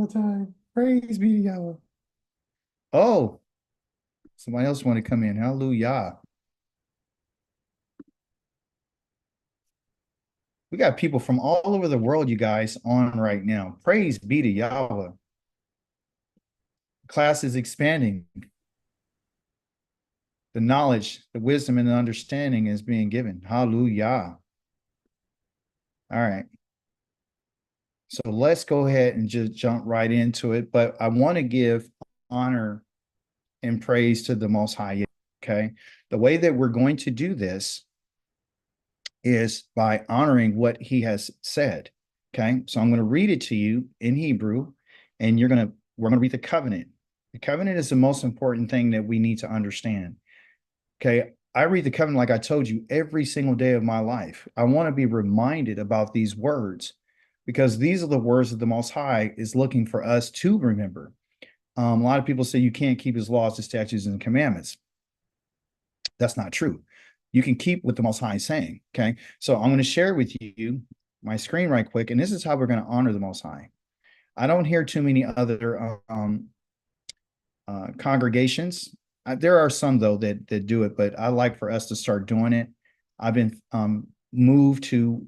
all the time. Praise be to Yahweh. Oh, somebody else want to come in. Hallelujah. We got people from all over the world, you guys, on right now. Praise be to Yahweh. Class is expanding. The knowledge, the wisdom, and the understanding is being given. Hallelujah. All right. So let's go ahead and just jump right into it. But I want to give honor and praise to the Most High. Okay. The way that we're going to do this is by honoring what he has said. Okay. So I'm going to read it to you in Hebrew, and we're going to read the covenant. The covenant is the most important thing that we need to understand. Okay. I read the covenant, like I told you, every single day of my life. I want to be reminded about these words because these are the words that the Most High is looking for us to remember. A lot of people say you can't keep his laws, his statutes, and commandments. That's not true. You can keep what the Most High is saying. Okay. So I'm going to share with you my screen right quick. And this is how we're going to honor the Most High. I don't hear too many other congregations. There are some, though, that do it, but I like for us to start doing it. I've been moved to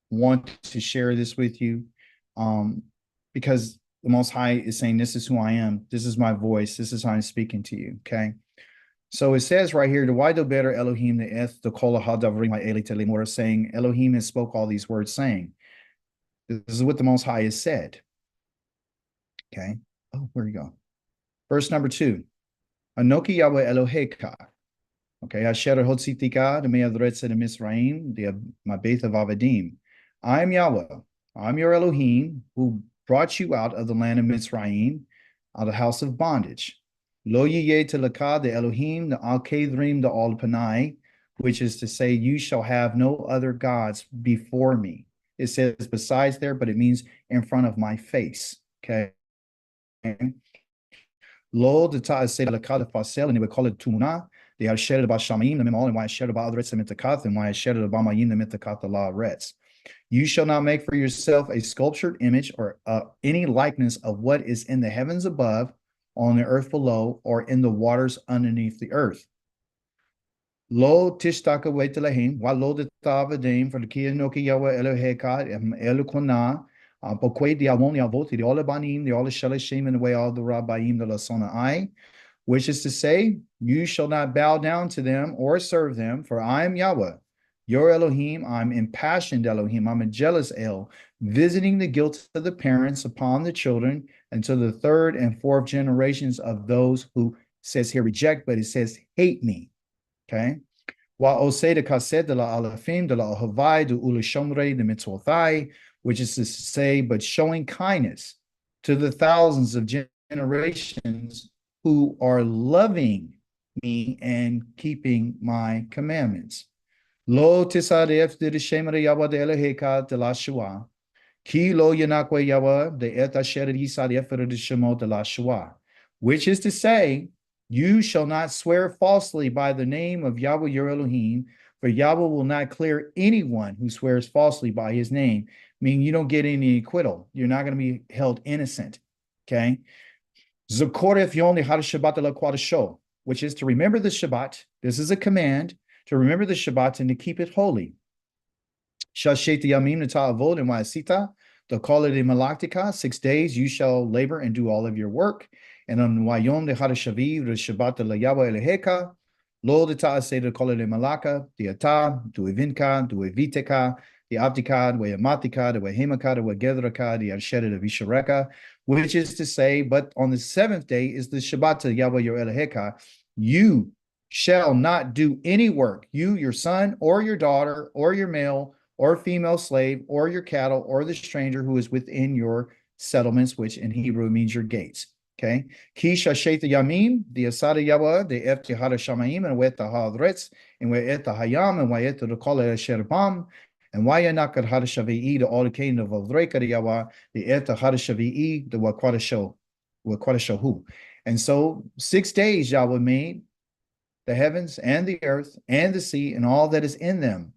want to share this with you because the Most High is saying, this is who I am. This is my voice. This is how I'm speaking to you. Okay. So it says right here, the why do better Elohim the eth the kol hadavrim ha'eli telimor, saying Elohim has spoke all these words, saying, this is what the Most High has said. Okay. Oh, where you go? Verse number 2. Anoki Yahweh Eloheka. Okay. Asher hotzitika the me'adretz de Misraim the mabeth of Avadim. I am Yahweh. I'm your Elohim who brought you out of the land of Mitzrayim, out of the house of bondage. Lo yiyeh telaka the Elohim the al kedrim the al panai, which is to say, you shall have no other gods before me. It says besides there, but it means in front of my face. Okay. Lo the ta say telaka the fasel, and they would call it tumuna. They are shared about shamayim the memol, and why shared about adretz the mitakath, and why shared about mayim the mitakath the la retz. You shall not make for yourself a sculptured image or any likeness of what is in the heavens above, on the earth below, or in the waters underneath the earth. Lo tishtaka wetelahim, wa lo detavadim, for the kiyanoki Yahweh Eloheka, Elokona, Bokwe diamon yavoti, the Olabanim, the Olashalashim, and the way all the Rabbaim, the Lasona I, which is to say, you shall not bow down to them or serve them, for I am Yahweh, your Elohim. I'm impassioned Elohim. I'm a jealous El, visiting the guilt of the parents upon the children until the third and fourth generations of those who, says here, reject, but it says hate me. Okay. While osei de kased de la alafim de la havai de ulishomre de mitzvothai, which is to say, but showing kindness to the thousands of generations who are loving me and keeping my commandments. Lo tisadef de shemare Yahweh de Eloheka de la Shua. Ki lo yanakwe Yahweh de et asher yisadef de shemot de la Shua. Which is to say, you shall not swear falsely by the name of Yahweh your Elohim, for Yahweh will not clear anyone who swears falsely by his name, meaning you don't get any acquittal. You're not going to be held innocent. Okay. Zakoref yom lechad Shabbat la, which is to remember the Shabbat. This is a command to remember the Shabbat and to keep it holy. Shashet yamim neta'avod and wa'asita, the call it malaktika, 6 days you shall labor and do all of your work. And on wayom lechad shaviv the Shabbat la Yahweh Eleheka, lo deta'aseh the call it malaka, the ata, the evinka, the eviteka, the abdika, the amatika, the wehemaka, the wegedraka, the arshedet of Ishareka, which is to say, but on the 7th day is the Shabbat to Yahweh your Eleheka. You shall not do any work, you, your son, or your daughter, or your male or female slave, or your cattle, or the stranger who is within your settlements, which in Hebrew means your gates. Okay. Ki shashet yamim, the asada Yahweh, the ef tehara shamayim, and wet the hadretz, and wet the hayam, and wet the kol sherbam, and wayanakar hadashavi, the all the cane of Avrekar Yahweh, the et the hadashavi, the wakwadashahu. And so 6 days Yahweh made the heavens and the earth and the sea and all that is in them.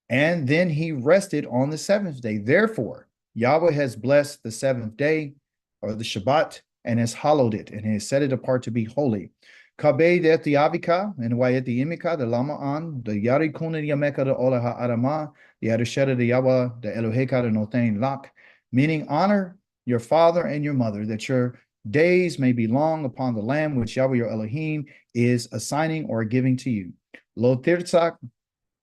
And then he rested on the 7th day. Therefore, Yahweh has blessed the 7th day or the Shabbat, and has hallowed it, and has set it apart to be holy. Kabe de Avika, and Wayeti Imika, the Lama an, the Yari Kuna Yameka, the Olaha Arama, the Adasheta de Yawa, the Eloheka, the Notain Lak, meaning honor your father and your mother, that your days may be long upon the land which Yahweh your Elohim is assigning or giving to you. Lo tirtzak,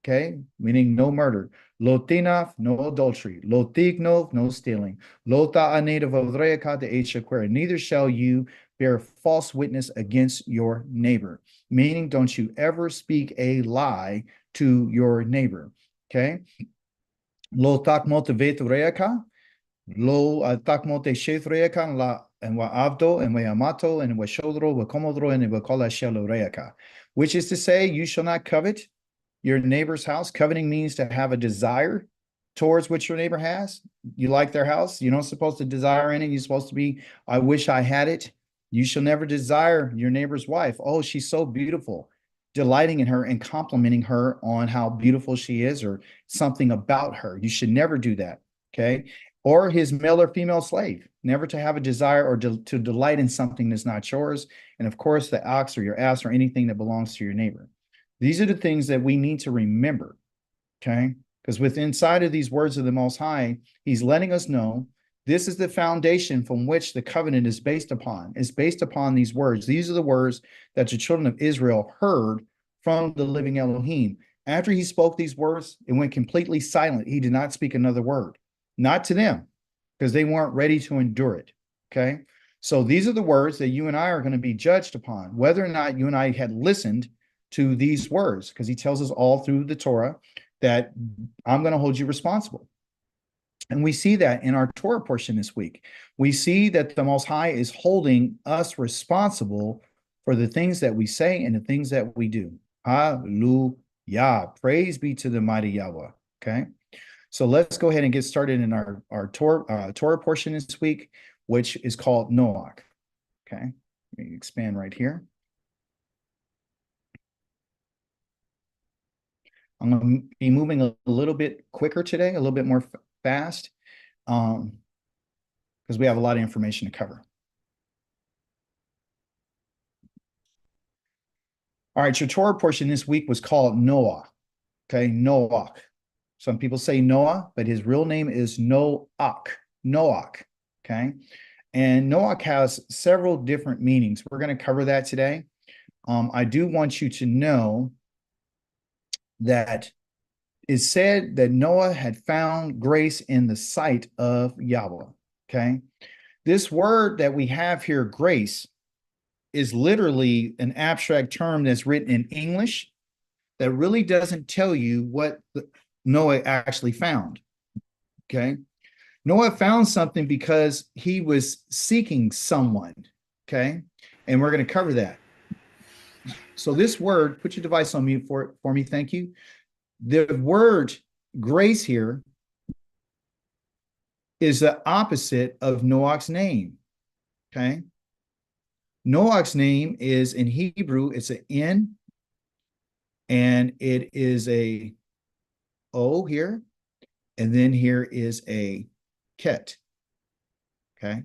okay, meaning no murder. Lo tinaf, no adultery. Lo tignov, no stealing. Lo ta'aned of avreaka de echaquer, neither shall you bear false witness against your neighbor. Meaning, don't you ever speak a lie to your neighbor. Okay. Lo takmot vetreaka, lo takmot shethreaka la and wa avdo and wa amato and wa shodro wa komodro and wa kola sheloreaka, which is to say, you shall not covet your neighbor's house. Coveting means to have a desire towards what your neighbor has. You like their house. You're not supposed to desire any. You're supposed to be, I wish I had it. You shall never desire your neighbor's wife. Oh, she's so beautiful. Delighting in her and complimenting her on how beautiful she is or something about her. You should never do that. Okay. Or his male or female slave. Never to have a desire or to delight in something that's not yours. And of course, the ox or your ass or anything that belongs to your neighbor. These are the things that we need to remember, okay? Because within inside of these words of the Most High, he's letting us know this is the foundation from which the covenant is based upon. It's based upon these words. These are the words that the children of Israel heard from the living Elohim. After he spoke these words, it went completely silent. He did not speak another word, not to them, because they weren't ready to endure it, okay? So these are the words that you and I are going to be judged upon, whether or not you and I had listened to these words, because he tells us all through the Torah that I'm going to hold you responsible. And we see that in our Torah portion this week. We see that the Most High is holding us responsible for the things that we say and the things that we do. Hallelujah. Praise be to the mighty Yahweh. Okay. So let's go ahead and get started in our Torah portion this week, which is called Noach. Okay. Let me expand right here. I'm going to be moving a little bit quicker today, a little bit more fast, because we have a lot of information to cover. All right, your Torah portion this week was called Noah. Okay, Noach. Some people say Noah, but his real name is Noach. Noach. Okay, and Noach has several different meanings. We're going to cover that today. I do want you to know that it's said that Noah had found grace in the sight of Yahweh. Okay. This word that we have here, grace, is literally an abstract term that's written in English that really doesn't tell you what Noah actually found. Okay. Noah found something because he was seeking someone. Okay. And we're going to cover that. So this word, put your device on mute for me. Thank you. The word grace here is the opposite of Noach's name. Okay. Noach's name is in Hebrew, it's an N, and it is a O here, and then here is a Ket. Okay.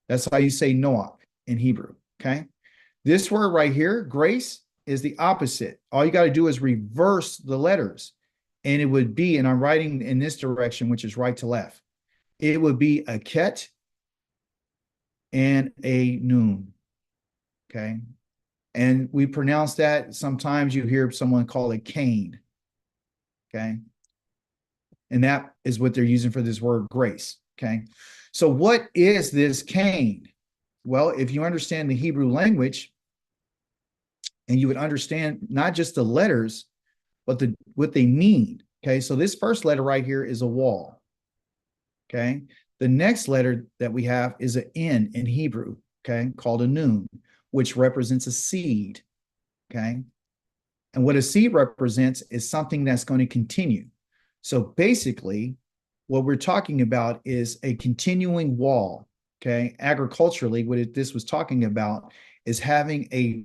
That's how you say Noach in Hebrew. Okay. This word right here, grace, is the opposite. All you got to do is reverse the letters, and it would be, and I'm writing in this direction, which is right to left. It would be a ket and a noon. Okay. And we pronounce that. Sometimes you hear someone call it Cain. Okay. And that is what they're using for this word grace. Okay. So what is this Cain? Well, if you understand the Hebrew language, and you would understand not just the letters, but what they mean. Okay, so this first letter right here is a wall. Okay, the next letter that we have is an N in Hebrew, okay, called a noon, which represents a seed. Okay, and what a seed represents is something that's going to continue. So basically, what we're talking about is a continuing wall. Okay, agriculturally, what this was talking about is having a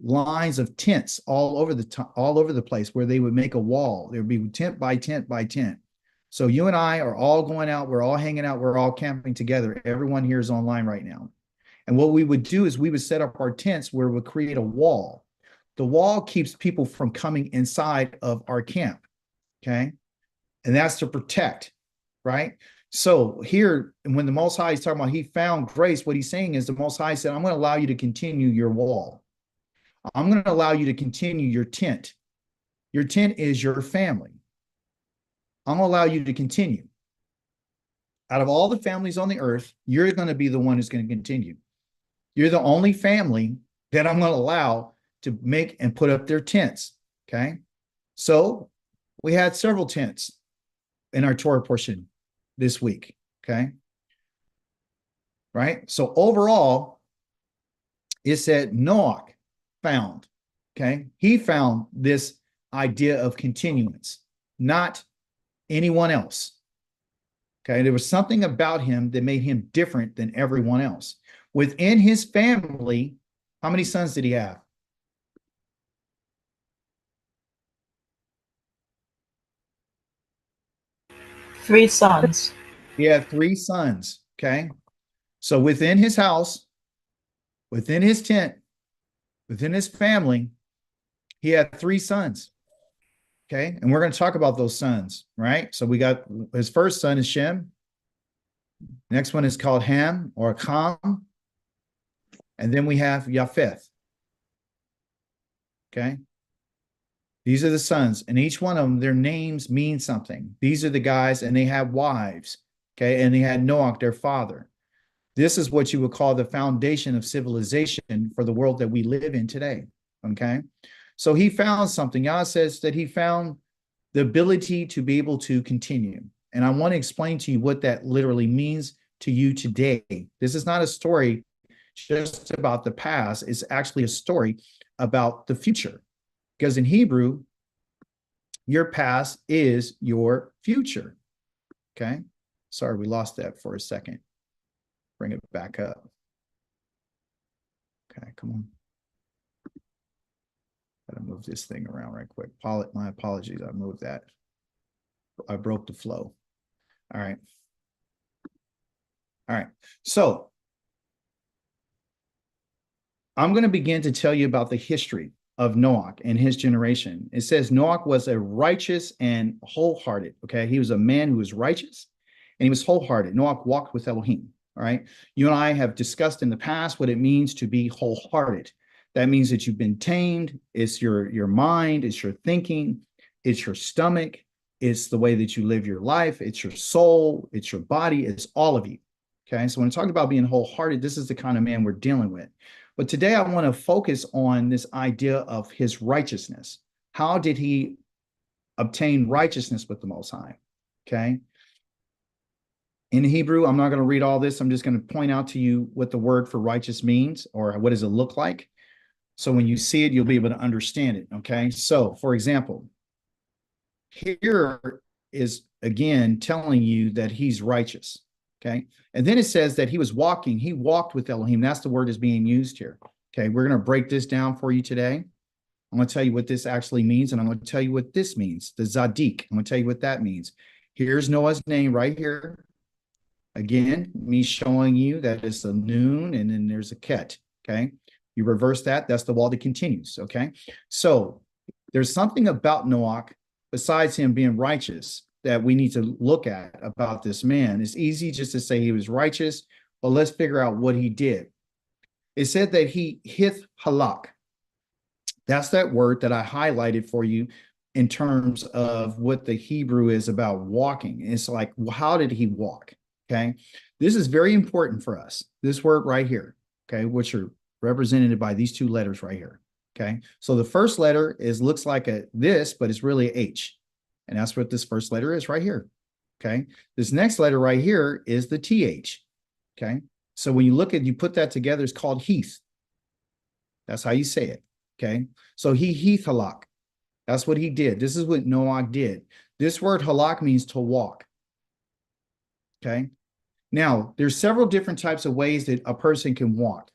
lines of tents all over the place where they would make a wall. There would be tent by tent by tent. So you and I are all going out, we're all hanging out, we're all camping together. Everyone here is online right now. And what we would do is we would set up our tents where we'll create a wall. The wall keeps people from coming inside of our camp. Okay. And that's to protect, right? So here, when the Most High is talking about he found grace, what he's saying is the Most High said, I'm going to allow you to continue your wall. I'm going to allow you to continue your tent. Your tent is your family. I'm going to allow you to continue. Out of all the families on the earth, you're going to be the one who's going to continue. You're the only family that I'm going to allow to make and put up their tents. Okay. So we had several tents in our Torah portion this week. Okay. Right. So overall, it said Noach found. Okay. He found this idea of continuance, not anyone else. Okay. There was something about him that made him different than everyone else. Within his family, how many sons did he have? Three sons. He had three sons. Okay. So within his house, within his tent, within his family, he had three sons. Okay. And we're going to talk about those sons, right? So we got his first son is Shem. Next one is called Ham or Ham. And then we have Japheth. Okay. These are the sons, and each one of them, their names mean something. These are the guys, and they have wives. Okay. And they had Noach, their father. This is what you would call the foundation of civilization for the world that we live in today. Okay. So he found something. Yah says that he found the ability to be able to continue. And I want to explain to you what that literally means to you today. This is not a story just about the past. It's actually a story about the future. Because in Hebrew, your past is your future. Okay. Sorry, we lost that for a second. Bring it back up. Okay, come on. Gotta move this thing around right quick. My apologies. I moved that. I broke the flow. All right. All right. So I'm going to begin to tell you about the history of Noach and his generation. It says Noach was a righteous and wholehearted. Okay. He was a man who was righteous and he was wholehearted. Noach walked with Elohim. All right. You and I have discussed in the past what it means to be wholehearted. That means that you've been tamed. It's your mind, it's your thinking, it's your stomach, it's the way that you live your life, it's your soul, it's your body, it's all of you. Okay. So when I talk about being wholehearted, this is the kind of man we're dealing with. But today I want to focus on this idea of his righteousness. How did he obtain righteousness with the Most High? Okay. In Hebrew, I'm not going to read all this. I'm just going to point out to you what the word for righteous means, or what does it look like. So when you see it, you'll be able to understand it. Okay. So for example, here is again telling you that he's righteous. Okay. And then it says that he walked with Elohim. That's the word that's being used here. Okay. We're going to break this down for you today. I'm going to tell you what this actually means, and I'm going to tell you what this means. The Zadik. I'm going to tell you what that means. Here's Noah's name right here. Again, me showing you that it's a noon and then there's a ket. Okay. You reverse that. That's the wall that continues. Okay. So there's something about Noach besides him being righteous that we need to look at about this man. It's easy just to say he was righteous, but let's figure out what he did. It said that he hith halak. That's that word that I highlighted for you in terms of what the Hebrew is about walking. It's like, how did he walk? Okay. This is very important for us. This word right here. Okay. Which are represented by these two letters right here. Okay. So the first letter looks like this, but it's really a H. And that's what this first letter is right here. Okay. This next letter right here is the TH. Okay. So when you put that together, it's called Heath. That's how you say it. Okay. So he Heath halak. That's what he did. This is what Noach did. This word halak means to walk. Okay. Now, there's several different types of ways that a person can walk.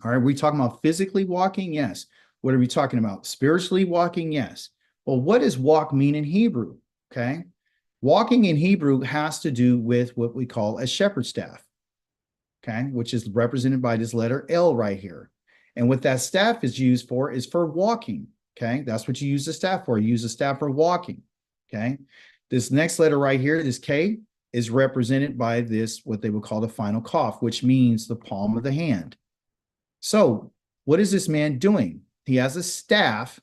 All right. Are we talking about physically walking? Yes. What are we talking about? Spiritually walking? Yes. Well, what does walk mean in Hebrew? Okay. Walking in Hebrew has to do with what we call a shepherd's staff, okay, which is represented by this letter L right here. And what that staff is used for is for walking, okay? That's what you use the staff for. You use the staff for walking, okay? This next letter right here, this K, is represented by this, what they would call the final cough, which means the palm of the hand. So what is this man doing? He has a staff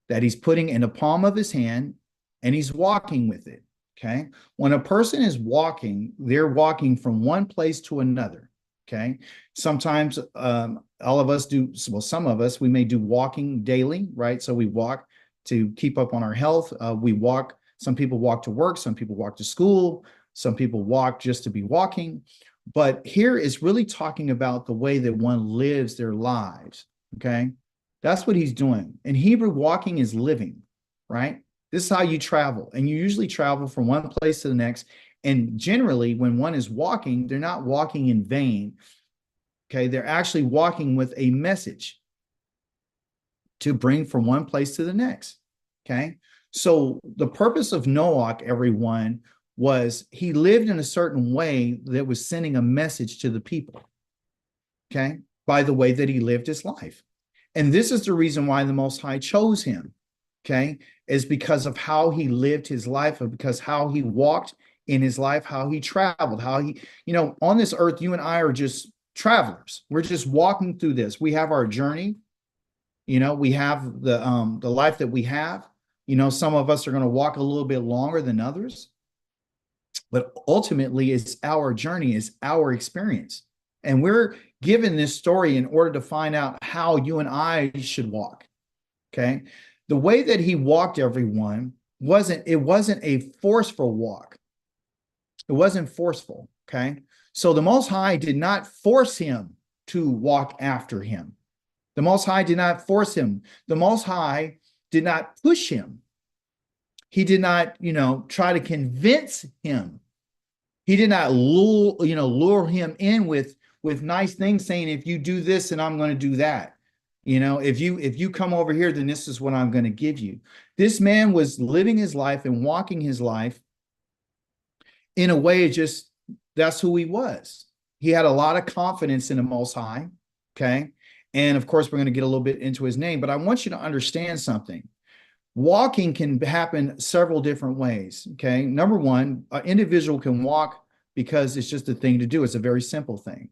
that he's putting in the palm of his hand, and he's walking with it, okay? When a person is walking, they're walking from one place to another, okay? Sometimes all of us do, well, some of us, we may do walking daily, right? So we walk to keep up on our health. We walk, some people walk to work, some people walk to school, some people walk just to be walking. But here is really talking about the way that one lives their lives, okay? That's what he's doing. In Hebrew, walking is living, right? This is how you travel. And you usually travel from one place to the next. And generally, when one is walking, they're not walking in vain. Okay, they're actually walking with a message to bring from one place to the next. Okay, so the purpose of Noach, everyone, was he lived in a certain way that was sending a message to the people. Okay, by the way that he lived his life. And this is the reason why the Most High chose him, okay, is because of how he lived his life, or because how he walked in his life, how he traveled, how he, on this earth, you and I are just travelers. We're just walking through this. We have our journey, we have the life that we have. Some of us are going to walk a little bit longer than others, but ultimately it's our journey, it's our experience. And we're given this story in order to find out how you and I should walk. Okay. The way that he walked, everyone, wasn't a forceful walk. It wasn't forceful. Okay. So the Most High did not force him to walk after him. The Most High did not force him. The Most High did not push him. He did not, try to convince him. He did not lure him in with nice things, saying, if you do this, then I'm going to do that. If you come over here, then this is what I'm going to give you. This man was living his life and walking his life in a way, just that's who he was. He had a lot of confidence in the Most High. Okay. And of course, we're going to get a little bit into his name, but I want you to understand something. Walking can happen several different ways. Okay. Number one, an individual can walk because it's just a thing to do. It's a very simple thing.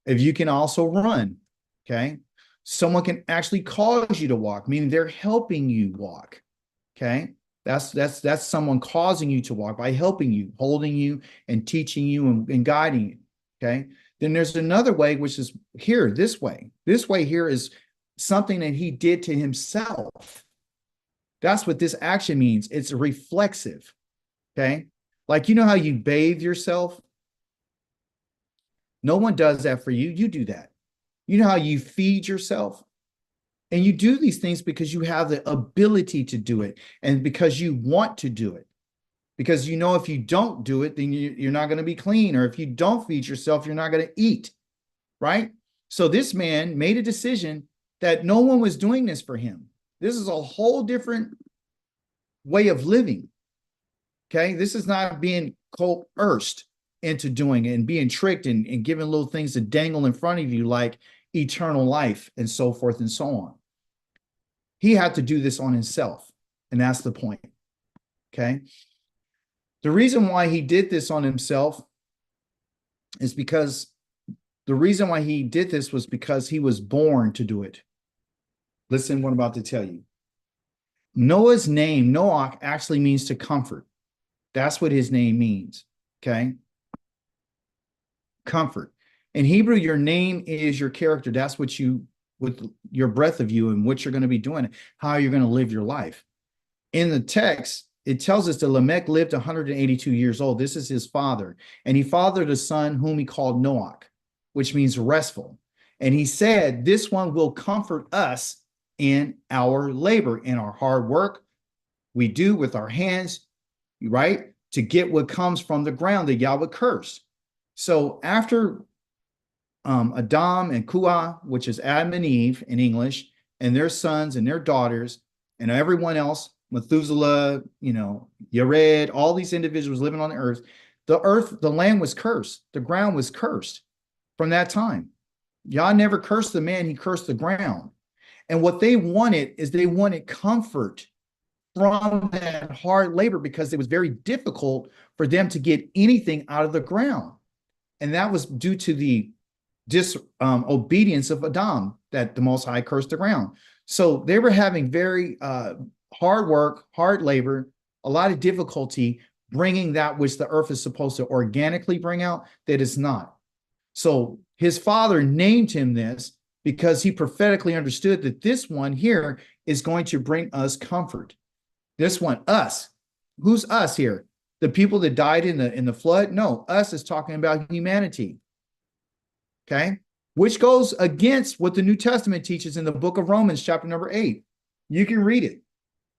If you can also run, okay, someone can actually cause you to walk, meaning they're helping you walk. Okay. That's someone causing you to walk by helping you, holding you, and teaching you and guiding you. Okay. Then there's another way, which is here, this way. This way here is something that he did to himself. That's what this action means. It's reflexive. Okay. Like, how you bathe yourself? No one does that for you. You do that. You know how you feed yourself? And you do these things because you have the ability to do it and because you want to do it. Because if you don't do it, then you're not going to be clean. Or if you don't feed yourself, you're not going to eat. Right? So this man made a decision that no one was doing this for him. This is a whole different way of living. Okay. This is not being coerced into doing it and being tricked and given little things to dangle in front of you like eternal life and so forth and so on. He had to do this on himself. And that's the point. Okay. The reason why he did this on himself is because the reason why he did this was because he was born to do it. Listen what I'm about to tell you. Noah's name, Noach, actually means to comfort. That's what his name means. Okay. Comfort. In Hebrew, your name is your character. That's what with your breath of you and what you're going to be doing, how you're going to live your life. In the text, it tells us that Lamech lived 182 years old. This is his father. And he fathered a son whom he called Noach, which means restful. And he said, this one will comfort us in our labor, in our hard work we do with our hands, right? To get what comes from the ground, the Yahweh curse. So after Adam and Kuah, which is Adam and Eve in English, and their sons and their daughters and everyone else Methuselah, Yared, all these individuals living on the earth, the land was cursed. The ground was cursed from that time. Yah never cursed the man, he cursed the ground. And what they wanted is they wanted comfort from that hard labor because it was very difficult for them to get anything out of the ground. And that was due to the disobedience of Adam, that the Most High cursed the ground. So they were having very hard work, hard labor, a lot of difficulty bringing that which the earth is supposed to organically bring out, that is not. So his father named him this because he prophetically understood that this one here is going to bring us comfort. This one, us. Who's us here? The people that died in the flood? No, us is talking about humanity. Okay? Which goes against what the New Testament teaches in the book of Romans, chapter number 8. You can read it.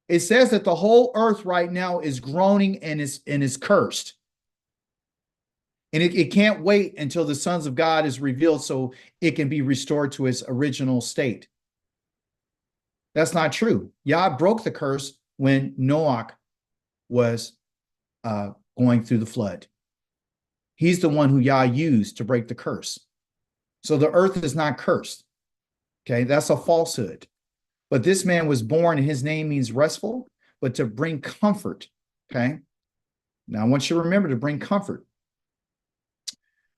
It says that the whole earth right now is groaning and is cursed. And it can't wait until the sons of God is revealed so it can be restored to its original state. That's not true. Yah broke the curse when Noach was going through the flood. He's the one who Yah used to break the curse. So the earth is not cursed. Okay, that's a falsehood. But this man was born and his name means restful, but to bring comfort. Okay, now I want you to remember to bring comfort.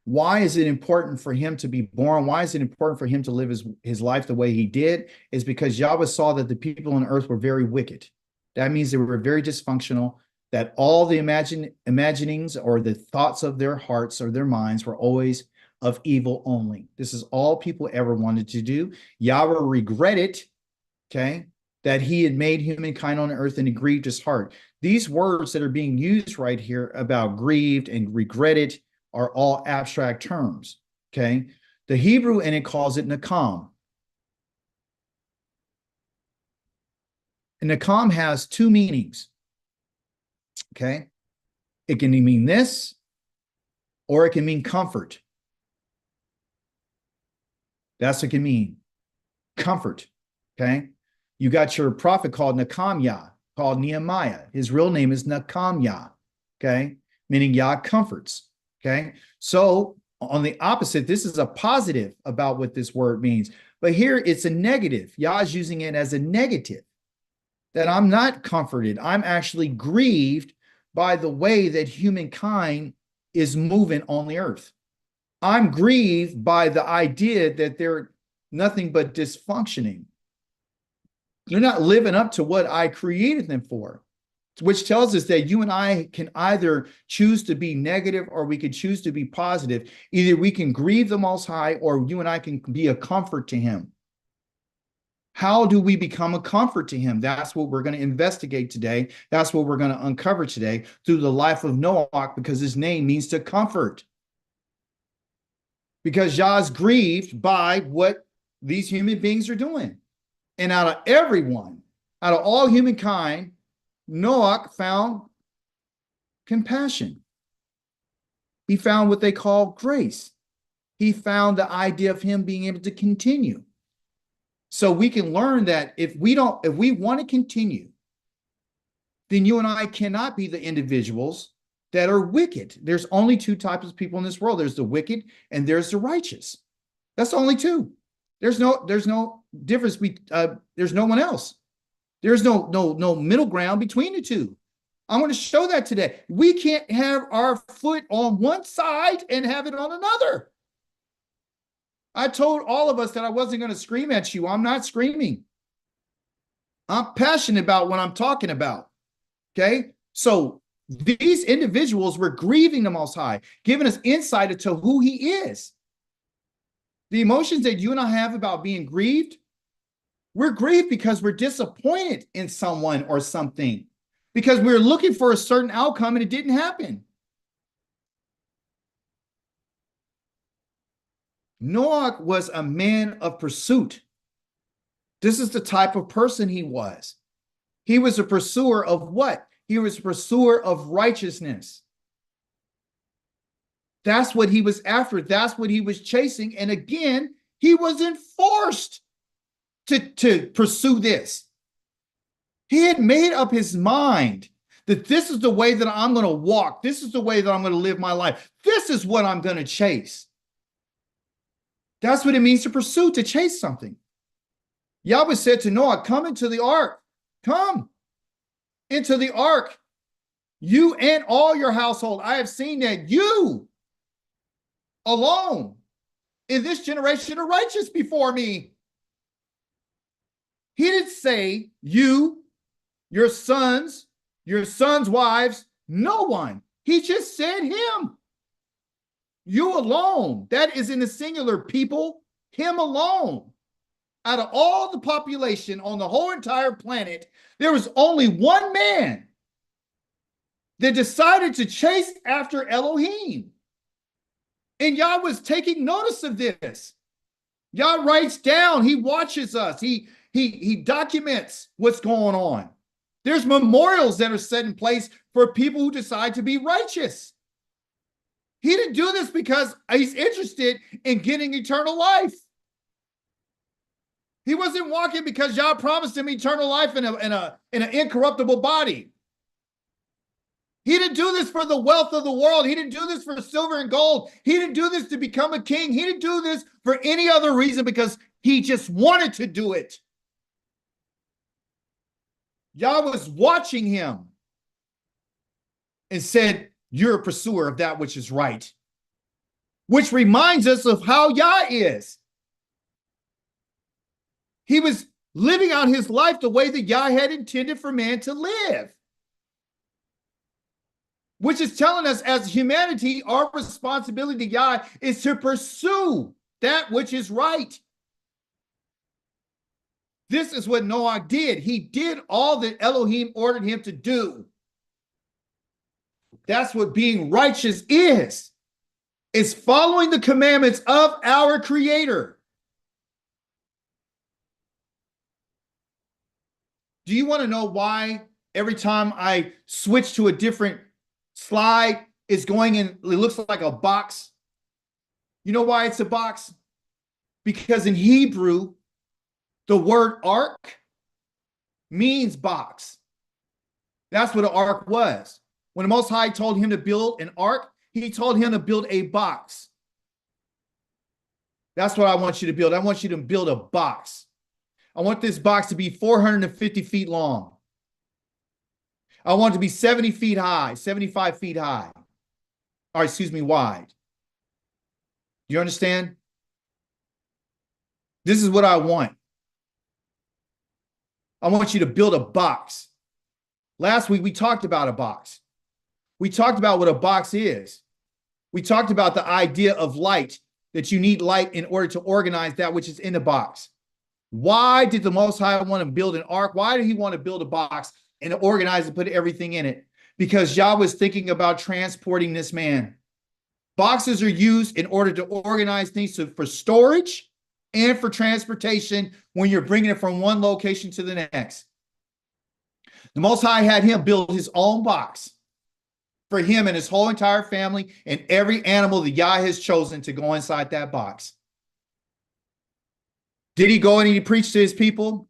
Why is it important for him to be born? Why is it important for him to live his life the way he did? Is because Yahweh saw that the people on earth were very wicked. That means they were very dysfunctional, that all the imaginings or the thoughts of their hearts or their minds were always of evil only. This is all people ever wanted to do. Yahweh regretted, okay, that he had made humankind on earth and it grieved his heart. These words that are being used right here about grieved and regretted are all abstract terms, okay? The Hebrew in it calls it nakam. And nakam has two meanings, okay? It can mean this, or it can mean comfort. That's what it can mean, comfort, okay? You got your prophet called Nakamyah, called Nehemiah. His real name is Nakamyah, okay? Meaning Yah comforts. Okay, so on the opposite, this is a positive about what this word means. But here it's a negative. Yah's using it as a negative, that I'm not comforted. I'm actually grieved by the way that humankind is moving on the earth. I'm grieved by the idea that they're nothing but dysfunctioning. They're not living up to what I created them for. Which tells us that you and I can either choose to be negative or we can choose to be positive. Either we can grieve the Most High or you and I can be a comfort to him. How do we become a comfort to him? That's what we're going to investigate today. That's what we're going to uncover today through the life of Noach, because his name means to comfort. Because Yah's grieved by what these human beings are doing. And out of everyone, out of all humankind, Noach found compassion. He found what they call grace. He found the idea of him being able to continue. So we can learn that if we want to continue, then you and I cannot be the individuals that are wicked. There's only two types of people in this world. There's the wicked and there's the righteous. That's only two. There's no difference. There's no one else. There's no middle ground between the two. I want to show that today. We can't have our foot on one side and have it on another. I told all of us that I wasn't going to scream at you. I'm not screaming. I'm passionate about what I'm talking about. Okay? So these individuals were grieving the Most High, giving us insight into who he is. The emotions that you and I have about being grieved, we're grieved because we're disappointed in someone or something, because we're looking for a certain outcome and it didn't happen. Noach was a man of pursuit. This is the type of person he was. He was a pursuer of what? He was a pursuer of righteousness. That's what he was after. That's what he was chasing. And again, he wasn't forced to pursue this. He had made up his mind that this is the way that I'm going to walk. This is the way that I'm going to live my life. This is what I'm going to chase. That's what it means to pursue, to chase something. Yahweh said to Noah, come into the ark. Come into the ark. You and all your household. I have seen that you alone in this generation are righteous before me. He didn't say you, your sons' wives, no one. He just said him. You alone. That is in the singular, people. Him alone. Out of all the population on the whole entire planet, there was only one man that decided to chase after Elohim. And Yah was taking notice of this. Yah writes down, he watches us, he documents what's going on. There's memorials that are set in place for people who decide to be righteous. He didn't do this because he's interested in getting eternal life. He wasn't walking because Yah promised him eternal life in an incorruptible body. He didn't do this for the wealth of the world. He didn't do this for silver and gold. He didn't do this to become a king. He didn't do this for any other reason because he just wanted to do it. Yah was watching him and said, you're a pursuer of that which is right. Which reminds us of how Yah is. He was living out his life the way that Yah had intended for man to live. Which is telling us as humanity, our responsibility to Yah is to pursue that which is right. This is what Noah did. He did all that Elohim ordered him to do. That's what being righteous is following the commandments of our Creator. Do you want to know why every time I switch to a different slide, it's going in, it looks like a box? You know why it's a box? Because in Hebrew, the word ark means box. That's what an ark was. When the Most High told him to build an ark, he told him to build a box. That's what I want you to build. I want you to build a box. I want this box to be 450 feet long. I want it to be 70 feet high, 75 feet high. Or excuse me, wide. You understand? This is what I want. I want you to build a box. Last week, we talked about a box. We talked about what a box is. We talked about the idea of light, that you need light in order to organize that which is in the box. Why did the Most High want to build an ark? Why did he want to build a box and organize and put everything in it? Because Yah was thinking about transporting this man. Boxes are used in order to organize things for storage and for transportation when you're bringing it from one location to the next. The Most High had him build his own box for him and his whole entire family and every animal that Yah has chosen to go inside that box. Did he go and he preached to his people?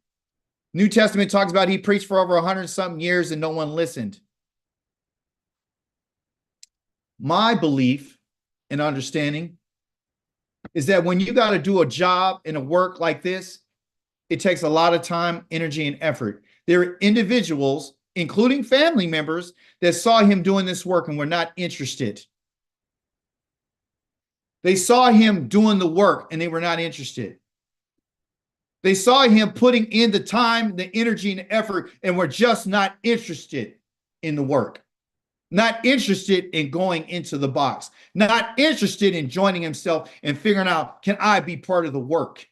New Testament talks about he preached for over 100-something years and no one listened. My belief and understanding is that when you got to do a job and a work like this, it takes a lot of time, energy, and effort. There are individuals, including family members, that saw him doing this work and were not interested. They saw him doing the work and they were not interested. They saw him putting in the time, the energy, and the effort, and were just not interested in the work. Not interested in going into the box. Not interested in joining himself and figuring out, can I be part of the work?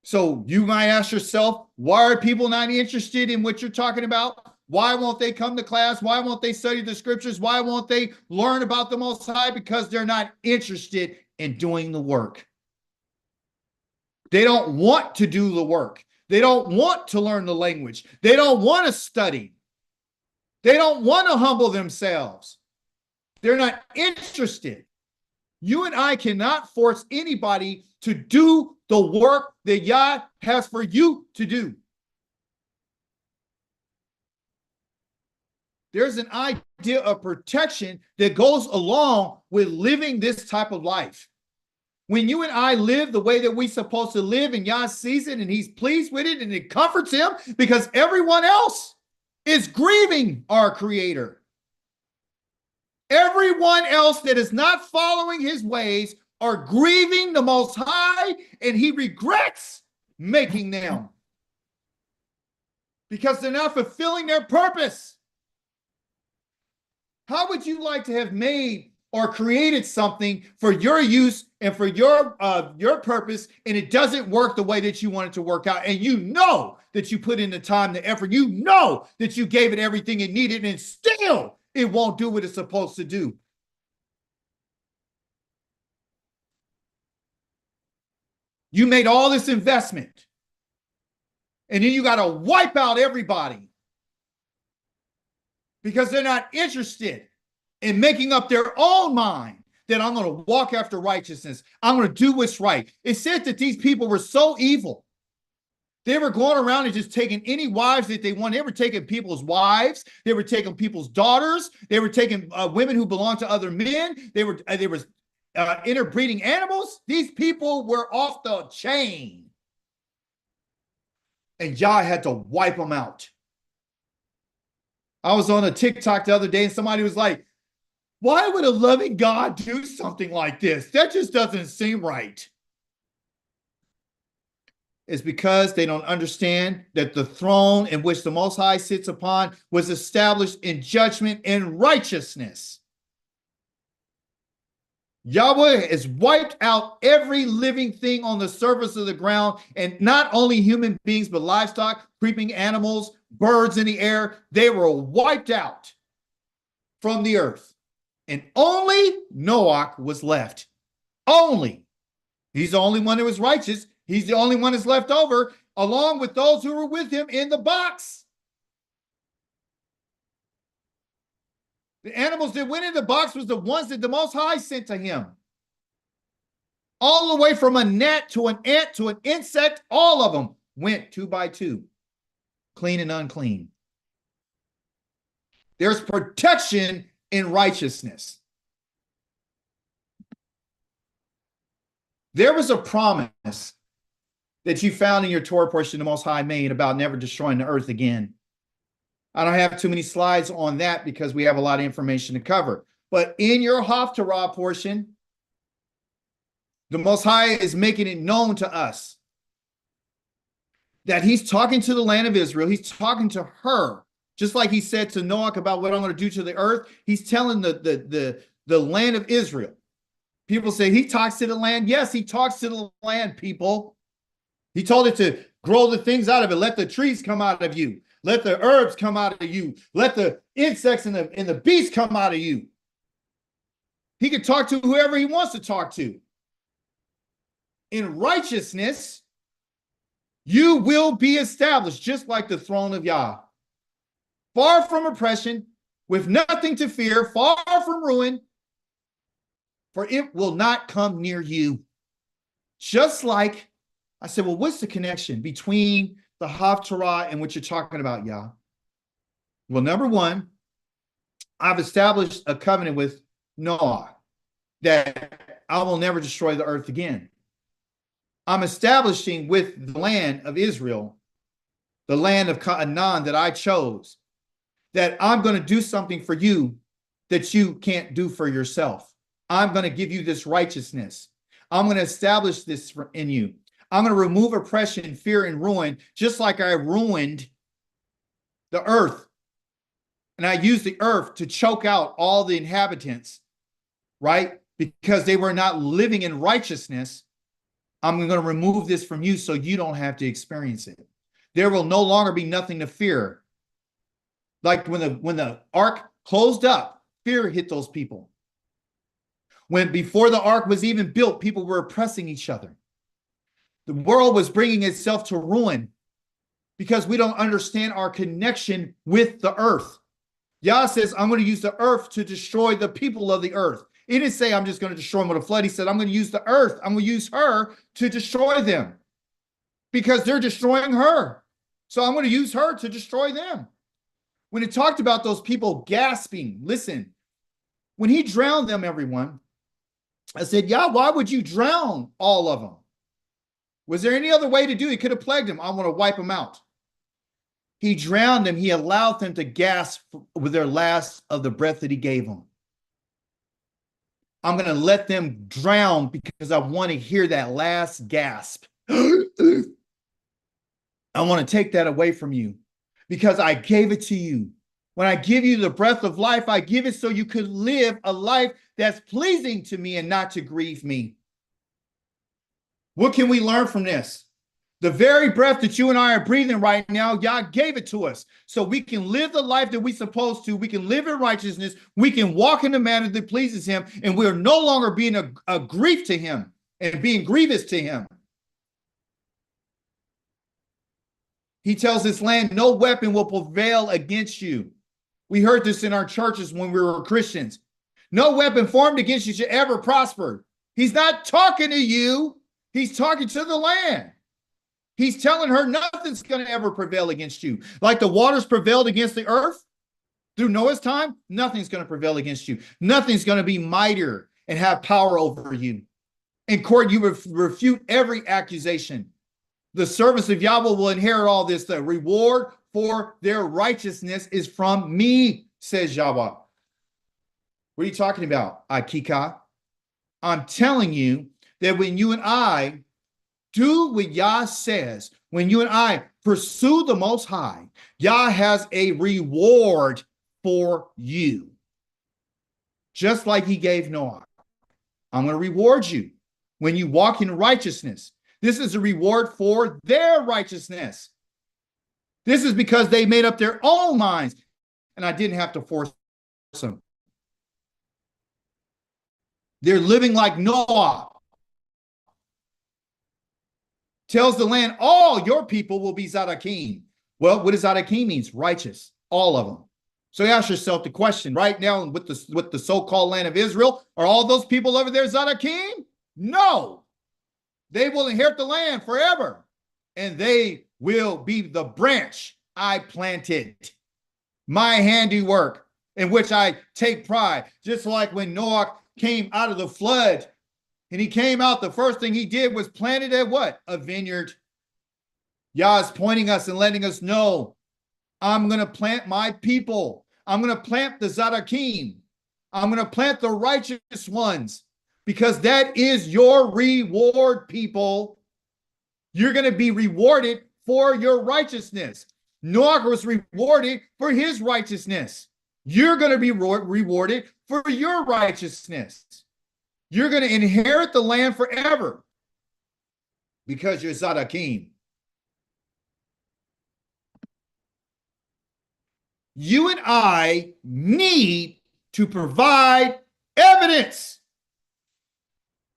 So you might ask yourself, why are people not interested in what you're talking about? Why won't they come to class? Why won't they study the scriptures? Why won't they learn about the Most High? Because they're not interested in doing the work. They don't want to do the work. They don't want to learn the language. They don't want to study. They don't want to humble themselves. They're not interested. You and I cannot force anybody to do the work that Yah has for you to do. There's an idea of protection that goes along with living this type of life. When you and I live the way that we're supposed to live, and Yah sees it and he's pleased with it and it comforts him, because everyone else is grieving our Creator. Everyone else that is not following his ways are grieving the Most High, and he regrets making them because they're not fulfilling their purpose. How would you like to have made or created something for your use and for your purpose, and it doesn't work the way that you want it to work out, and you know that you put in the time, the effort, you know that you gave it everything it needed, and still it won't do what it's supposed to do? You made all this investment, and then you got to wipe out everybody because they're not interested in making up their own mind that I'm going to walk after righteousness. I'm going to do what's right. It said that these people were so evil. They were going around and just taking any wives that they wanted. They were taking people's wives. They were taking people's daughters. They were taking women who belonged to other men. They were interbreeding animals. These people were off the chain. And Yah had to wipe them out. I was on a TikTok the other day and somebody was like, why would a loving God do something like this? That just doesn't seem right. It's because they don't understand that the throne in which the Most High sits upon was established in judgment and righteousness. Yahweh has wiped out every living thing on the surface of the ground, and not only human beings, but livestock, creeping animals, birds in the air. They were wiped out from the earth. And only Noach was left. Only. He's the only one that was righteous. He's the only one that's left over, along with those who were with him in the box. The animals that went in the box was the ones that the Most High sent to him. All the way from a gnat to an ant to an insect, all of them went 2 by 2, clean and unclean. There's protection in righteousness. There was a promise that you found in your Torah portion the Most High made about never destroying the earth again. I don't have too many slides on that because we have a lot of information to cover. But in your Haftarah portion, the Most High is making it known to us that he's talking to the land of Israel. He's talking to her, just like he said to Noach about what I'm going to do to the earth. He's telling the land of Israel. People say he talks to the land. Yes, he talks to the land, people. He told it to grow the things out of it. Let the trees come out of you. Let the herbs come out of you. Let the insects and the beasts come out of you. He can talk to whoever he wants to talk to. In righteousness, you will be established just like the throne of Yah. Far from oppression, with nothing to fear, far from ruin, for it will not come near you. Just like I said, well, what's the connection between the Haftarah and what you're talking about, Yah? Well, number one, I've established a covenant with Noah that I will never destroy the earth again. I'm establishing with the land of Israel, the land of Canaan that I chose, that I'm going to do something for you that you can't do for yourself. I'm going to give you this righteousness. I'm going to establish this in you. I'm going to remove oppression, fear, and ruin, just like I ruined the earth. And I used the earth to choke out all the inhabitants, right? Because they were not living in righteousness. I'm going to remove this from you so you don't have to experience it. There will no longer be nothing to fear. Like when the ark closed up, fear hit those people. When before the ark was even built, people were oppressing each other. The world was bringing itself to ruin because we don't understand our connection with the earth. Yah says, I'm going to use the earth to destroy the people of the earth. He didn't say, I'm just going to destroy them with a flood. He said, I'm going to use the earth. I'm going to use her to destroy them because they're destroying her. So I'm going to use her to destroy them. when it talked about those people gasping, listen, when he drowned them, everyone, I said, yeah, why would you drown all of them? Was there any other way to do it? He could have plagued them. I want to wipe them out. He drowned them. He allowed them to gasp with their last of the breath that he gave them. I'm going to let them drown because I want to hear that last gasp. I want to take that away from you because I gave it to you. When I give you the breath of life, I give it so you could live a life that's pleasing to me and not to grieve me. What can we learn from this? The very breath that you and I are breathing right now, God gave it to us so we can live the life that we're supposed to. We can live in righteousness. We can walk in a manner that pleases him, and we're no longer being a grief to him and being grievous to him. He tells this land, no weapon will prevail against you. We heard this in our churches when we were Christians. No weapon formed against you should ever prosper. He's not talking to you. He's talking to the land. He's telling her nothing's going to ever prevail against you. Like the waters prevailed against the earth through Noah's time, nothing's going to prevail against you. Nothing's going to be mightier and have power over you. In court, you refute every accusation. The servants of Yahweh will inherit all this. The reward for their righteousness is from me, says Yahweh. What are you talking about, Akika? I'm telling you that when you and I do what Yah says, when you and I pursue the Most High, Yah has a reward for you. Just like he gave Noah. I'm going to reward you when you walk in righteousness. This is a reward for their righteousness. This is because they made up their own minds, and I didn't have to force them. They're living like Noah. Tells the land, all your people will be Zadakim. Well, what does Zadakim means? Righteous, all of them. So you ask yourself the question right now with the so-called land of Israel, are all those people over there Zadakim? No. They will inherit the land forever, and they will be the branch I planted, my handiwork, in which I take pride. Just like when Noah came out of the flood, and he came out, the first thing he did was planted at what? A vineyard. Yah is pointing us and letting us know, I'm going to plant my people. I'm going to plant the Zadakim. I'm going to plant the righteous ones, because that is your reward, people. You're going to be rewarded for your righteousness. Noah was rewarded for his righteousness. You're going to be rewarded for your righteousness. You're going to inherit the land forever because you're Zadakim. You and I need to provide evidence.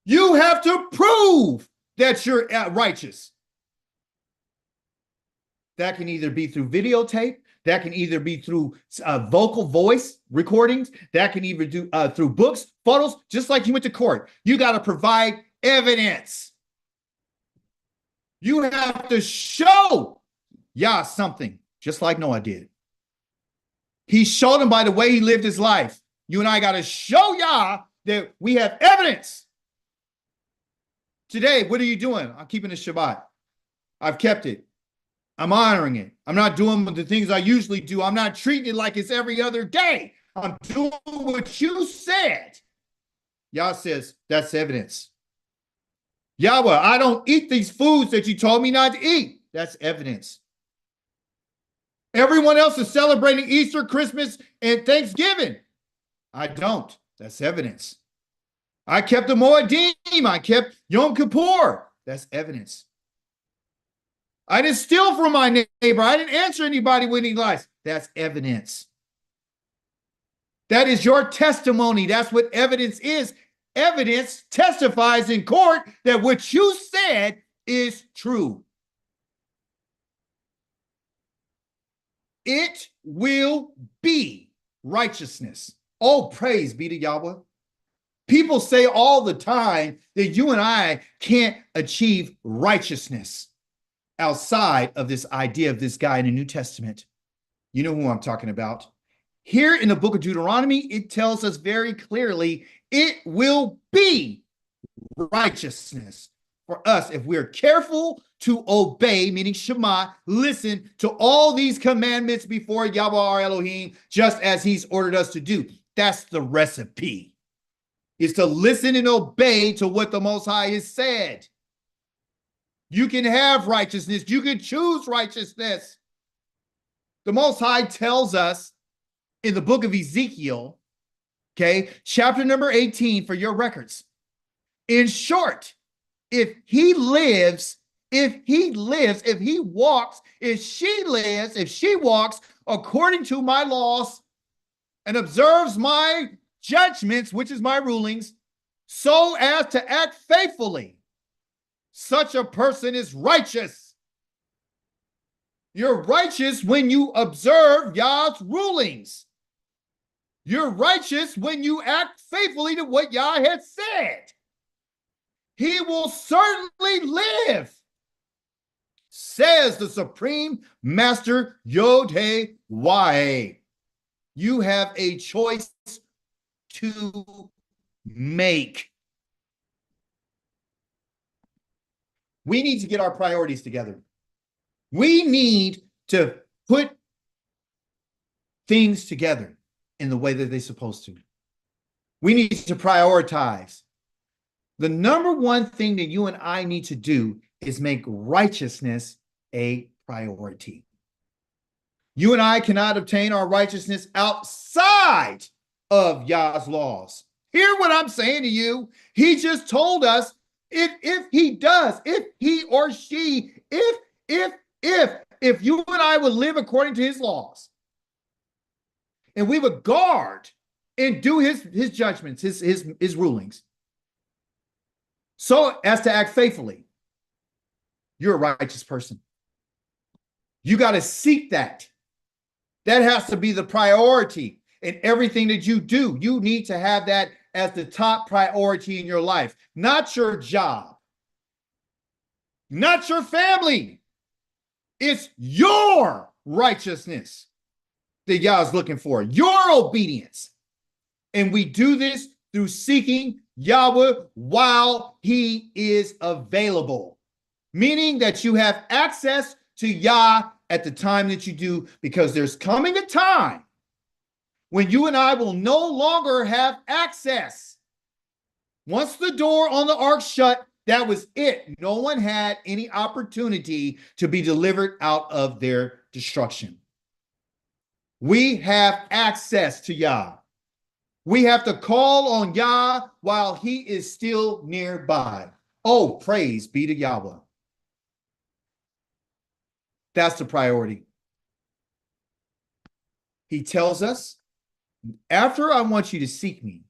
You have to prove that you're righteous. That can either be through videotape. That can either be through vocal voice recordings. That can either do through books, photos, just like you went to court. You got to provide evidence. You have to show Yah something, just like Noah did. He showed him by the way he lived his life. You and I got to show Yah that we have evidence. Today, what are you doing? I'm keeping the Shabbat. I've kept it. I'm honoring it. I'm not doing the things I usually do. I'm not treating it like it's every other day. I'm doing what you said. Yah says, that's evidence. Yahweh, I don't eat these foods that you told me not to eat. That's evidence. Everyone else is celebrating Easter, Christmas, and Thanksgiving. I don't. That's evidence. I kept the Moedim. I kept Yom Kippur. That's evidence. I didn't steal from my neighbor. I didn't answer anybody with any lies. That's evidence. That is your testimony. That's what evidence is. Evidence testifies in court that what you said is true. It will be righteousness. Oh, praise be to Yahweh. People say all the time that you and I can't achieve righteousness outside of this idea of this guy in the New Testament. You know who I'm talking about. Here in the book of Deuteronomy, it tells us very clearly it will be righteousness for us if we're careful to obey, meaning Shema, listen to all these commandments before Yahweh our Elohim, just as he's ordered us to do. That's the recipe, is to listen and obey to what the Most High has said. You can have righteousness. You can choose righteousness. The Most High tells us in the book of Ezekiel, okay, chapter number 18 for your records. In short, if he lives, if he walks, if she lives, if she walks according to my laws and observes my judgments, which is my rulings, so as to act faithfully, such a person is righteous. You're righteous when you observe Yah's rulings. You're righteous when you act faithfully to what Yah has said. He will certainly live, says the Supreme Master Yod-Heh-Wah-Heh. You have a choice to make. We need to get our priorities together. We need to put things together in the way that they're supposed to. We need to prioritize. The number one thing that you and I need to do is make righteousness a priority. You and I cannot obtain our righteousness outside of Yah's laws. Hear what I'm saying to you. He just told us if he or she, if you and I would live according to his laws, and we would guard and do his judgments, his rulings, so as to act faithfully, you're a righteous person. You got to seek that. That has to be the priority in everything that you do. You need to have that as the top priority in your life, not your job, not your family. It's your righteousness that Yah is looking for, your obedience. And we do this through seeking Yahweh while he is available, meaning that you have access to Yah at the time that you do, because there's coming a time when you and I will no longer have access. Once the door on the ark shut, that was it. No one had any opportunity to be delivered out of their destruction. We have access to Yah. We have to call on Yah while he is still nearby. Oh, praise be to Yahweh. That's the priority. He tells us, after I want you to seek me,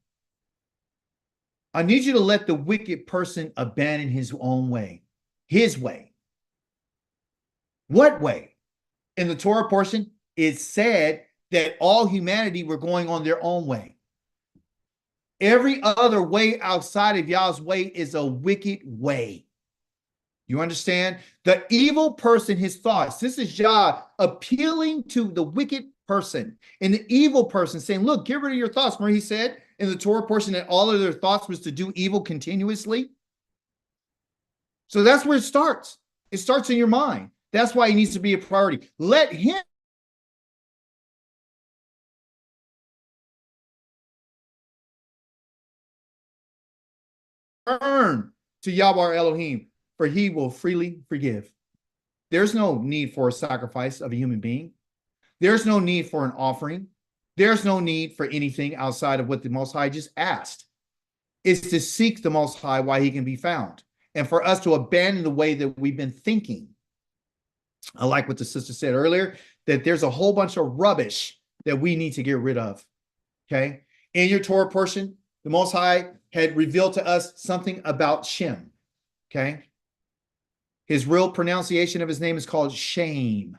I need you to let the wicked person abandon his own way, his way. What way? In the Torah portion, it said that all humanity were going on their own way. Every other way outside of Yah's way is a wicked way. You understand? The evil person, his thoughts. This is Yah appealing to the wicked person and the evil person, saying, look, get rid of your thoughts. Remember he said in the Torah portion that all of their thoughts was to do evil continuously? So that's where it starts. It starts in your mind. That's why he needs to be a priority. Let him turn to Yahweh Elohim, for he will freely forgive. There's no need for a sacrifice of a human being. There's no need for an offering. There's no need for anything outside of what the Most High just asked. It's to seek the Most High while he can be found, and for us to abandon the way that we've been thinking. I like what the sister said earlier, that there's a whole bunch of rubbish that we need to get rid of, okay? In your Torah portion, the Most High had revealed to us something about Shem, okay? His real pronunciation of his name is called shame,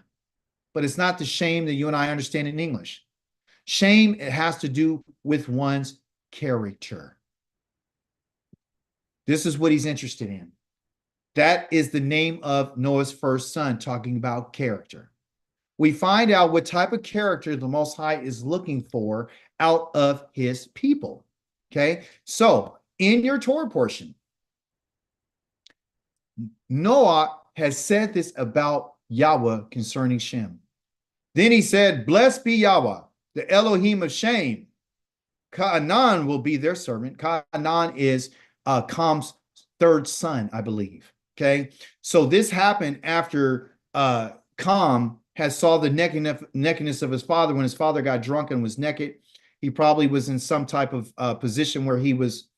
but it's not the shame that you and I understand in English. Shame, it has to do with one's character. This is what he's interested in. That is the name of Noah's first son, talking about character. we find out what type of character the Most High is looking for out of his people. Okay, so in your Torah portion, Noah has said this about Yahweh concerning Shem. Then he said, "Blessed be Yahweh, the Elohim of Shem. Canaan will be their servant." Canaan is Cam's third son, I believe. Okay, so this happened after Cam has saw the nakedness of his father. When his father got drunk and was naked, he probably was in some type of position where he was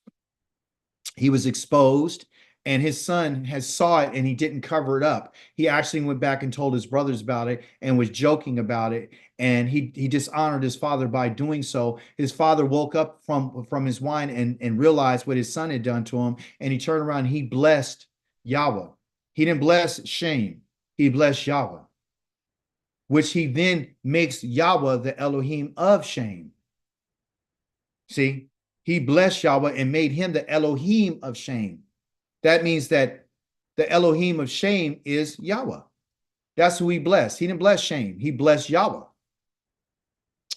exposed, and his son has saw it and he didn't cover it up. He actually went back and told his brothers about it and was joking about it, and he dishonored his father by doing so. His father woke up from his wine and realized what his son had done to him, and he turned around and he blessed Yahweh. He didn't bless Shem, he blessed Yahweh, which he then makes Yahweh the Elohim of Shem. See, he blessed Yahweh and made him the Elohim of Shem. That means that the Elohim of Shem is Yahweh. That's who he blessed. He didn't bless Shem. He blessed Yahweh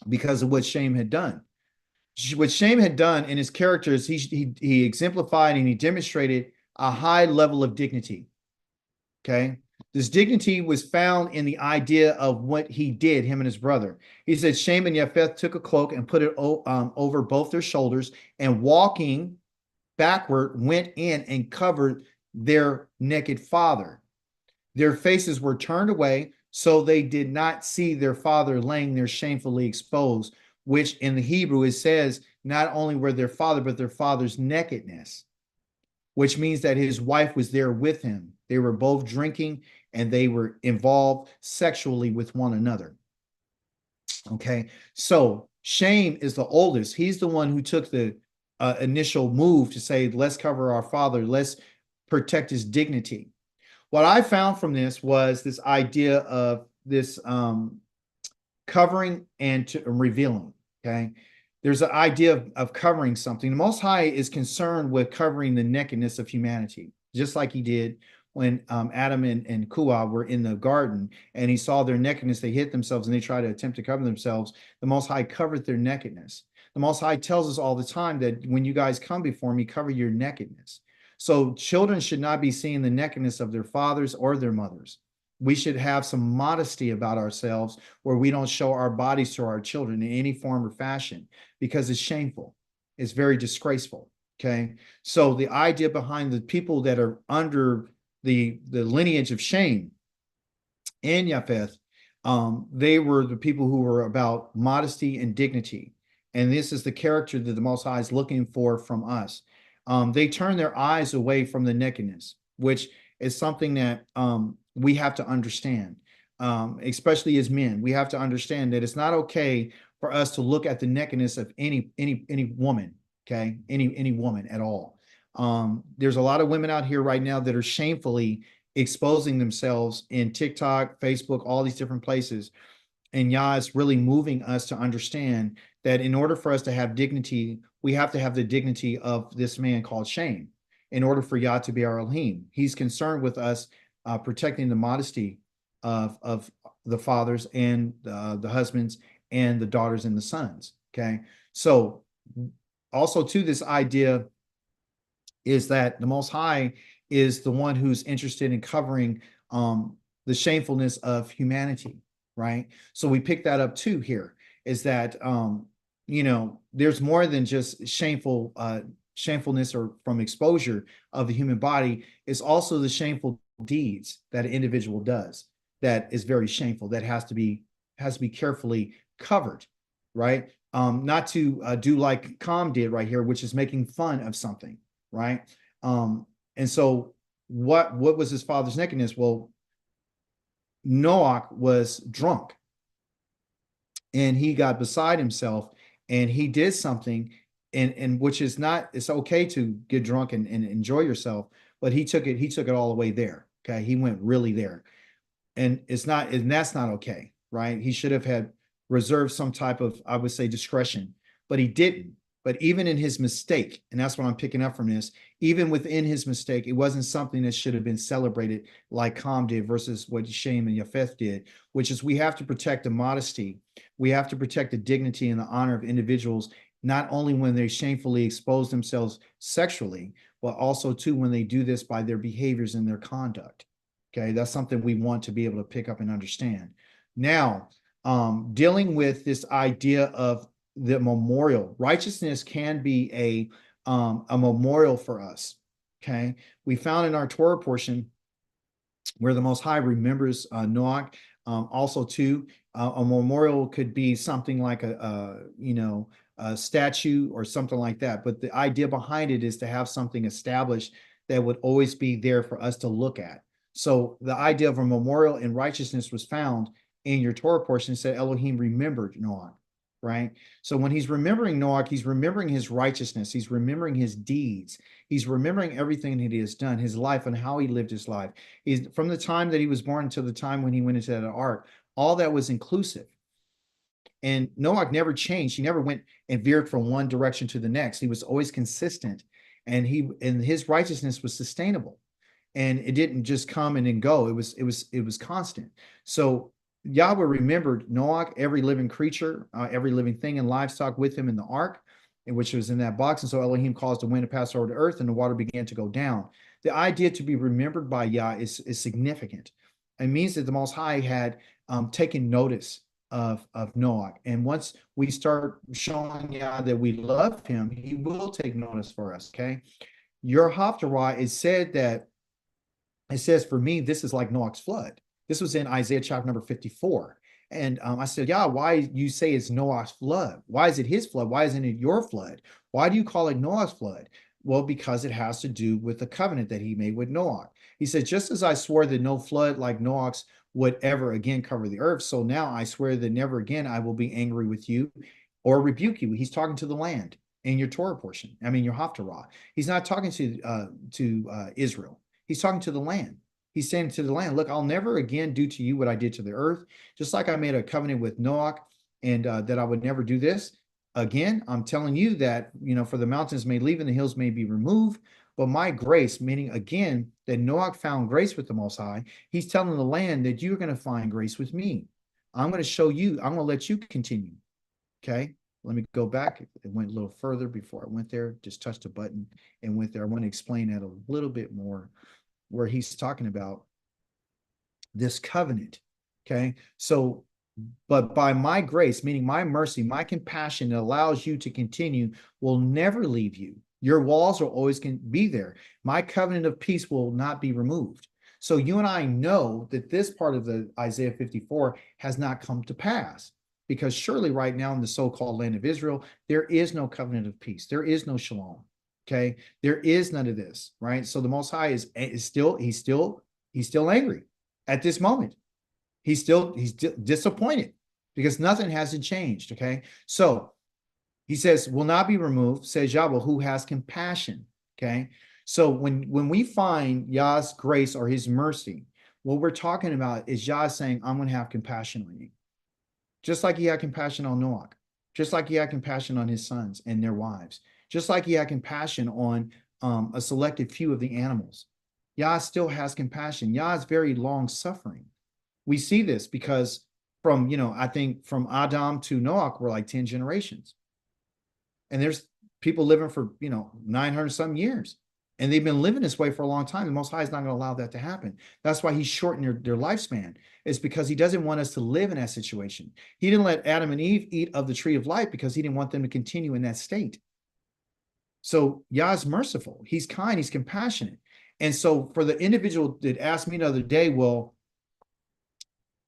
because of what Shem had done. What Shem had done in his characters, he exemplified and he demonstrated a high level of dignity. Okay. This dignity was found in the idea of what he did, him and his brother. He said, Shem and Japheth took a cloak and put it over both their shoulders, and walking backward went in and covered their naked father. Their faces were turned away, so they did not see their father laying there shamefully exposed, which in the Hebrew it says not only were their father, but their father's nakedness, which means that his wife was there with him. They were both drinking and they were involved sexually with one another. Okay, so Shem is the oldest. He's the one who took the initial move to say, let's cover our father, let's protect his dignity. What I found from this was this idea of this covering and revealing. Okay, there's an idea of covering something. The Most High is concerned with covering the nakedness of humanity, just like he did when Adam and Kua were in the garden and he saw their nakedness. They hid themselves and they tried to attempt to cover themselves. The Most High covered their nakedness. The Most High tells us all the time that when you guys come before me, cover your nakedness. So children should not be seeing the nakedness of their fathers or their mothers. We should have some modesty about ourselves where we don't show our bodies to our children in any form or fashion, because it's shameful. It's very disgraceful. Okay. So the idea behind the people that are under the lineage of Shem and Japheth, they were the people who were about modesty and dignity. And this is the character that the Most High is looking for from us. They turn their eyes away from the nakedness, which is something that we have to understand, especially as men. We have to understand that it's not okay for us to look at the nakedness of any woman, okay, any woman at all. There's a lot of women out here right now that are shamefully exposing themselves in TikTok, Facebook, all these different places. And Yah is really moving us to understand that in order for us to have dignity, we have to have the dignity of this man called Shem in order for Yah to be our Elohim. He's concerned with us protecting the modesty of the fathers and the husbands and the daughters and the sons. Okay. So also to this idea is that the Most High is the one who's interested in covering the shamefulness of humanity, right? So we pick that up too here, is that, there's more than just shamefulness or from exposure of the human body. It's also the shameful deeds that an individual does that is very shameful, that has to be carefully covered, right? Not to do like Calm did right here, which is making fun of something, right? And so what was his father's nakedness? Well, Noach was drunk and he got beside himself and he did something, and which is not, it's okay to get drunk and enjoy yourself, but he took it all the way there. Okay. He went really there, and that's not okay. Right. He should have had reserved some type of, I would say, discretion, but he didn't. But even in his mistake, and that's what I'm picking up from this, even within his mistake, it wasn't something that should have been celebrated like Ham did versus what Shem and Japheth did, which is we have to protect the modesty. We have to protect the dignity and the honor of individuals, not only when they shamefully expose themselves sexually, but also too when they do this by their behaviors and their conduct. Okay, that's something we want to be able to pick up and understand. Now, dealing with this idea of the memorial. Righteousness can be a memorial for us. Okay, we found in our Torah portion where the Most High remembers Noach. Also, too, a memorial could be something like a statue or something like that. But the idea behind it is to have something established that would always be there for us to look at. So the idea of a memorial in righteousness was found in your Torah portion. It said Elohim remembered Noach, right? So when he's remembering Noach, he's remembering his righteousness. He's remembering his deeds. He's remembering everything that he has done, his life and how he lived his life. He's from the time that he was born until the time when he went into that ark, all that was inclusive. And Noach never changed. He never went and veered from one direction to the next. He was always consistent, and his righteousness was sustainable, and it didn't just come and then go. It was constant. So Yahweh remembered Noach, every living creature, every living thing and livestock with him in the ark, which was in that box. And so Elohim caused the wind to pass over the earth, and the water began to go down. The idea to be remembered by Yah is significant. It means that the Most High had taken notice of Noach. And once we start showing Yah that we love him, he will take notice for us, okay? Your Haftarah, it says, for me, this is like Noach's flood. This was in Isaiah chapter number 54. And I said, yeah, why you say it's Noah's flood? Why is it his flood? Why isn't it your flood? Why do you call it Noah's flood? Well, because it has to do with the covenant that he made with Noah. He said, just as I swore that no flood like Noah's would ever again cover the earth, so now I swear that never again I will be angry with you or rebuke you. He's talking to the land in your Torah portion. I mean, your Haftarah. He's not talking to Israel. He's talking to the land. He's saying to the land, look, I'll never again do to you what I did to the earth. Just like I made a covenant with Noach and that I would never do this again. I'm telling you that, for the mountains may leave and the hills may be removed. But my grace, meaning again, that Noach found grace with the Most High. He's telling the land that you're going to find grace with me. I'm going to show you. I'm going to let you continue. Okay. Let me go back. It went a little further before I went there. Just touched a button and went there. I want to explain that a little bit more, where he's talking about this covenant. Okay. So, but by my grace, meaning my mercy, my compassion that allows you to continue, will never leave you. Your walls will always be there. My covenant of peace will not be removed. So you and I know that this part of the Isaiah 54 has not come to pass, because surely right now in the so-called land of Israel, there is no covenant of peace. There is no shalom. Okay. There is none of this, right? So the Most High is still angry at this moment. He's disappointed because nothing hasn't changed. Okay. So he says, will not be removed, says Yahweh, who has compassion. Okay. So when we find Yah's grace or his mercy, what we're talking about is Yah saying, I'm going to have compassion on you. Just like he had compassion on Noach, just like he had compassion on his sons and their wives, just like he had compassion on a selected few of the animals. Yah still has compassion. Yah is very long suffering. We see this because I think from Adam to Noach were like 10 generations. And there's people living for, 900 some years. And they've been living this way for a long time. The Most High is not going to allow that to happen. That's why he's shortened their lifespan. It's because he doesn't want us to live in that situation. He didn't let Adam and Eve eat of the tree of life because he didn't want them to continue in that state. So Yah's merciful. He's kind. He's compassionate. And so for the individual that asked me the other day, well,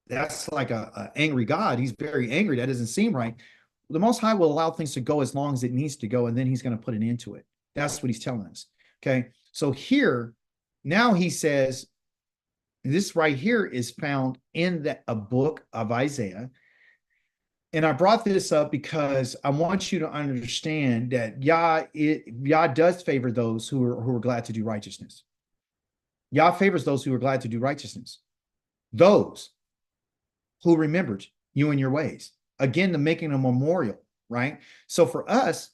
that's like a angry God. He's very angry. That doesn't seem right. The Most High will allow things to go as long as it needs to go, and then he's going to put an end to it. That's what he's telling us. Okay. So here, now he says, this right here is found in a book of Isaiah. And I brought this up because I want you to understand that Yah does favor those who are glad to do righteousness. Yah favors those who are glad to do righteousness. Those who remembered you and your ways. Again, the making a memorial, right? So for us,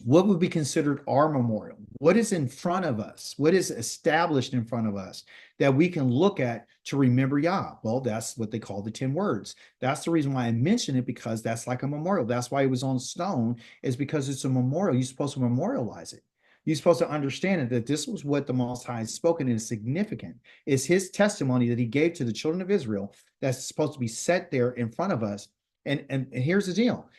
what would be considered our memorial? What is in front of us? What is established in front of us that we can look at to remember Yah? Well, that's what they call the 10 words. That's the reason why I mention it, because that's like a memorial. That's why it was on stone, is because it's a memorial. You're supposed to memorialize it. You're supposed to understand it, that this was what the Most High has spoken and is significant. It's his testimony that he gave to the children of Israel that's supposed to be set there in front of us. And here's the deal.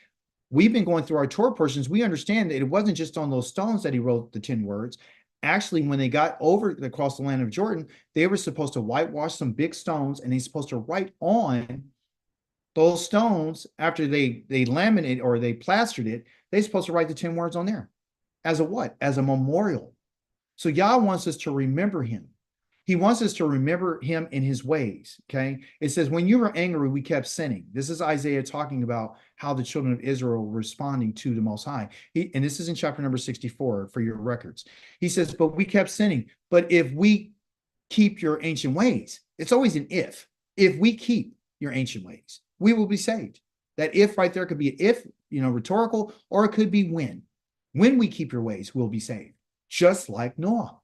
We've been going through our Torah portions. We understand that it wasn't just on those stones that he wrote the 10 words. Actually, when they got over across the land of Jordan, they were supposed to whitewash some big stones, and he's supposed to write on those stones after they laminated or they plastered it. They're supposed to write the 10 words on there. As a what? As a memorial. So Yah wants us to remember him. He wants us to remember him in his ways, okay? It says, when you were angry, we kept sinning. This is Isaiah talking about how the children of Israel were responding to the Most High. And this is in chapter number 64 for your records. He says, but we kept sinning. But if we keep your ancient ways, it's always an if. If we keep your ancient ways, we will be saved. That if right there could be an if, rhetorical, or it could be when. When we keep your ways, we'll be saved. Just like Noah.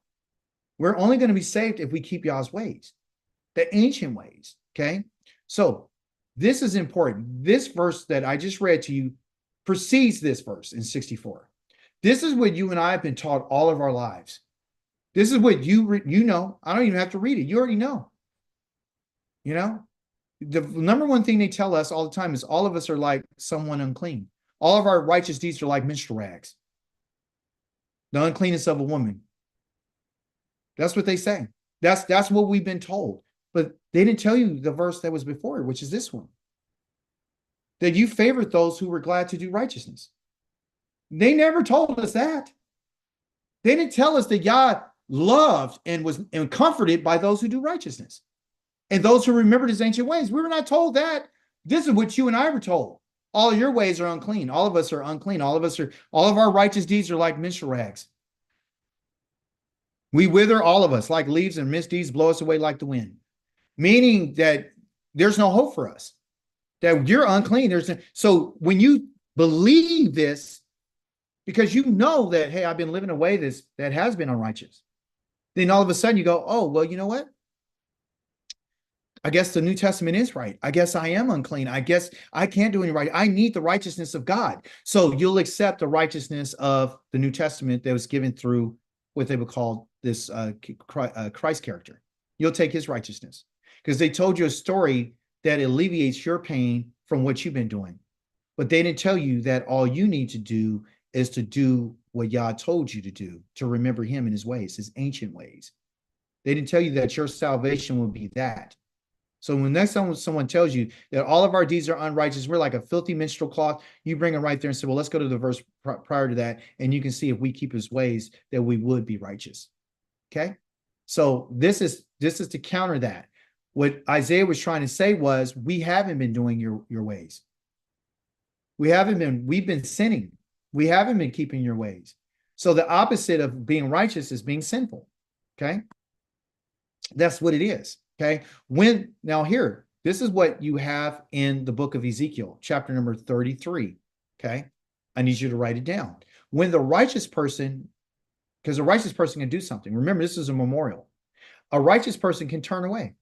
We're only going to be saved if we keep Yah's ways, the ancient ways, okay? So this is important. This verse that I just read to you precedes this verse in 64. This is what you and I have been taught all of our lives. This is what you know. I don't even have to read it. You already know. The number one thing they tell us all the time is all of us are like someone unclean. All of our righteous deeds are like menstrual rags. The uncleanness of a woman. That's what they say. That's what we've been told. But they didn't tell you the verse that was before it, which is this one. That you favored those who were glad to do righteousness. They never told us that. They didn't tell us that Yah loved and was comforted by those who do righteousness. And those who remembered his ancient ways. We were not told that. This is what you and I were told. All of your ways are unclean. All of us are unclean. All of our righteous deeds are like menstrual rags. We wither, all of us, like leaves, and misdeeds blow us away like the wind. Meaning that there's no hope for us. That you're unclean. So when you believe this, because you know that, hey, I've been living a way that has been unrighteous, then all of a sudden you go, oh, well, you know what? I guess the New Testament is right. I guess I am unclean. I guess I can't do any right. I need the righteousness of God. So you'll accept the righteousness of the New Testament that was given through what they would call this Christ character. You'll take his righteousness because they told you a story that alleviates your pain from what you've been doing. But they didn't tell you that all you need to do is to do what Yah told you to do, to remember him in his ways, his ancient ways. They didn't tell you that your salvation will be that. So when next time someone tells you that all of our deeds are unrighteous, we're like a filthy menstrual cloth, you bring it right there and say, well, let's go to the verse prior to that, and you can see if we keep his ways, that we would be righteous. Okay? So this is to counter that. What Isaiah was trying to say was, we haven't been doing your ways. We've been sinning. We haven't been keeping your ways. So the opposite of being righteous is being sinful. Okay? That's what it is. Okay. Now here, this is what you have in the book of Ezekiel, chapter number 33. Okay. I need you to write it down. When the righteous person, because a righteous person can do something. Remember, this is a memorial. A righteous person can turn away.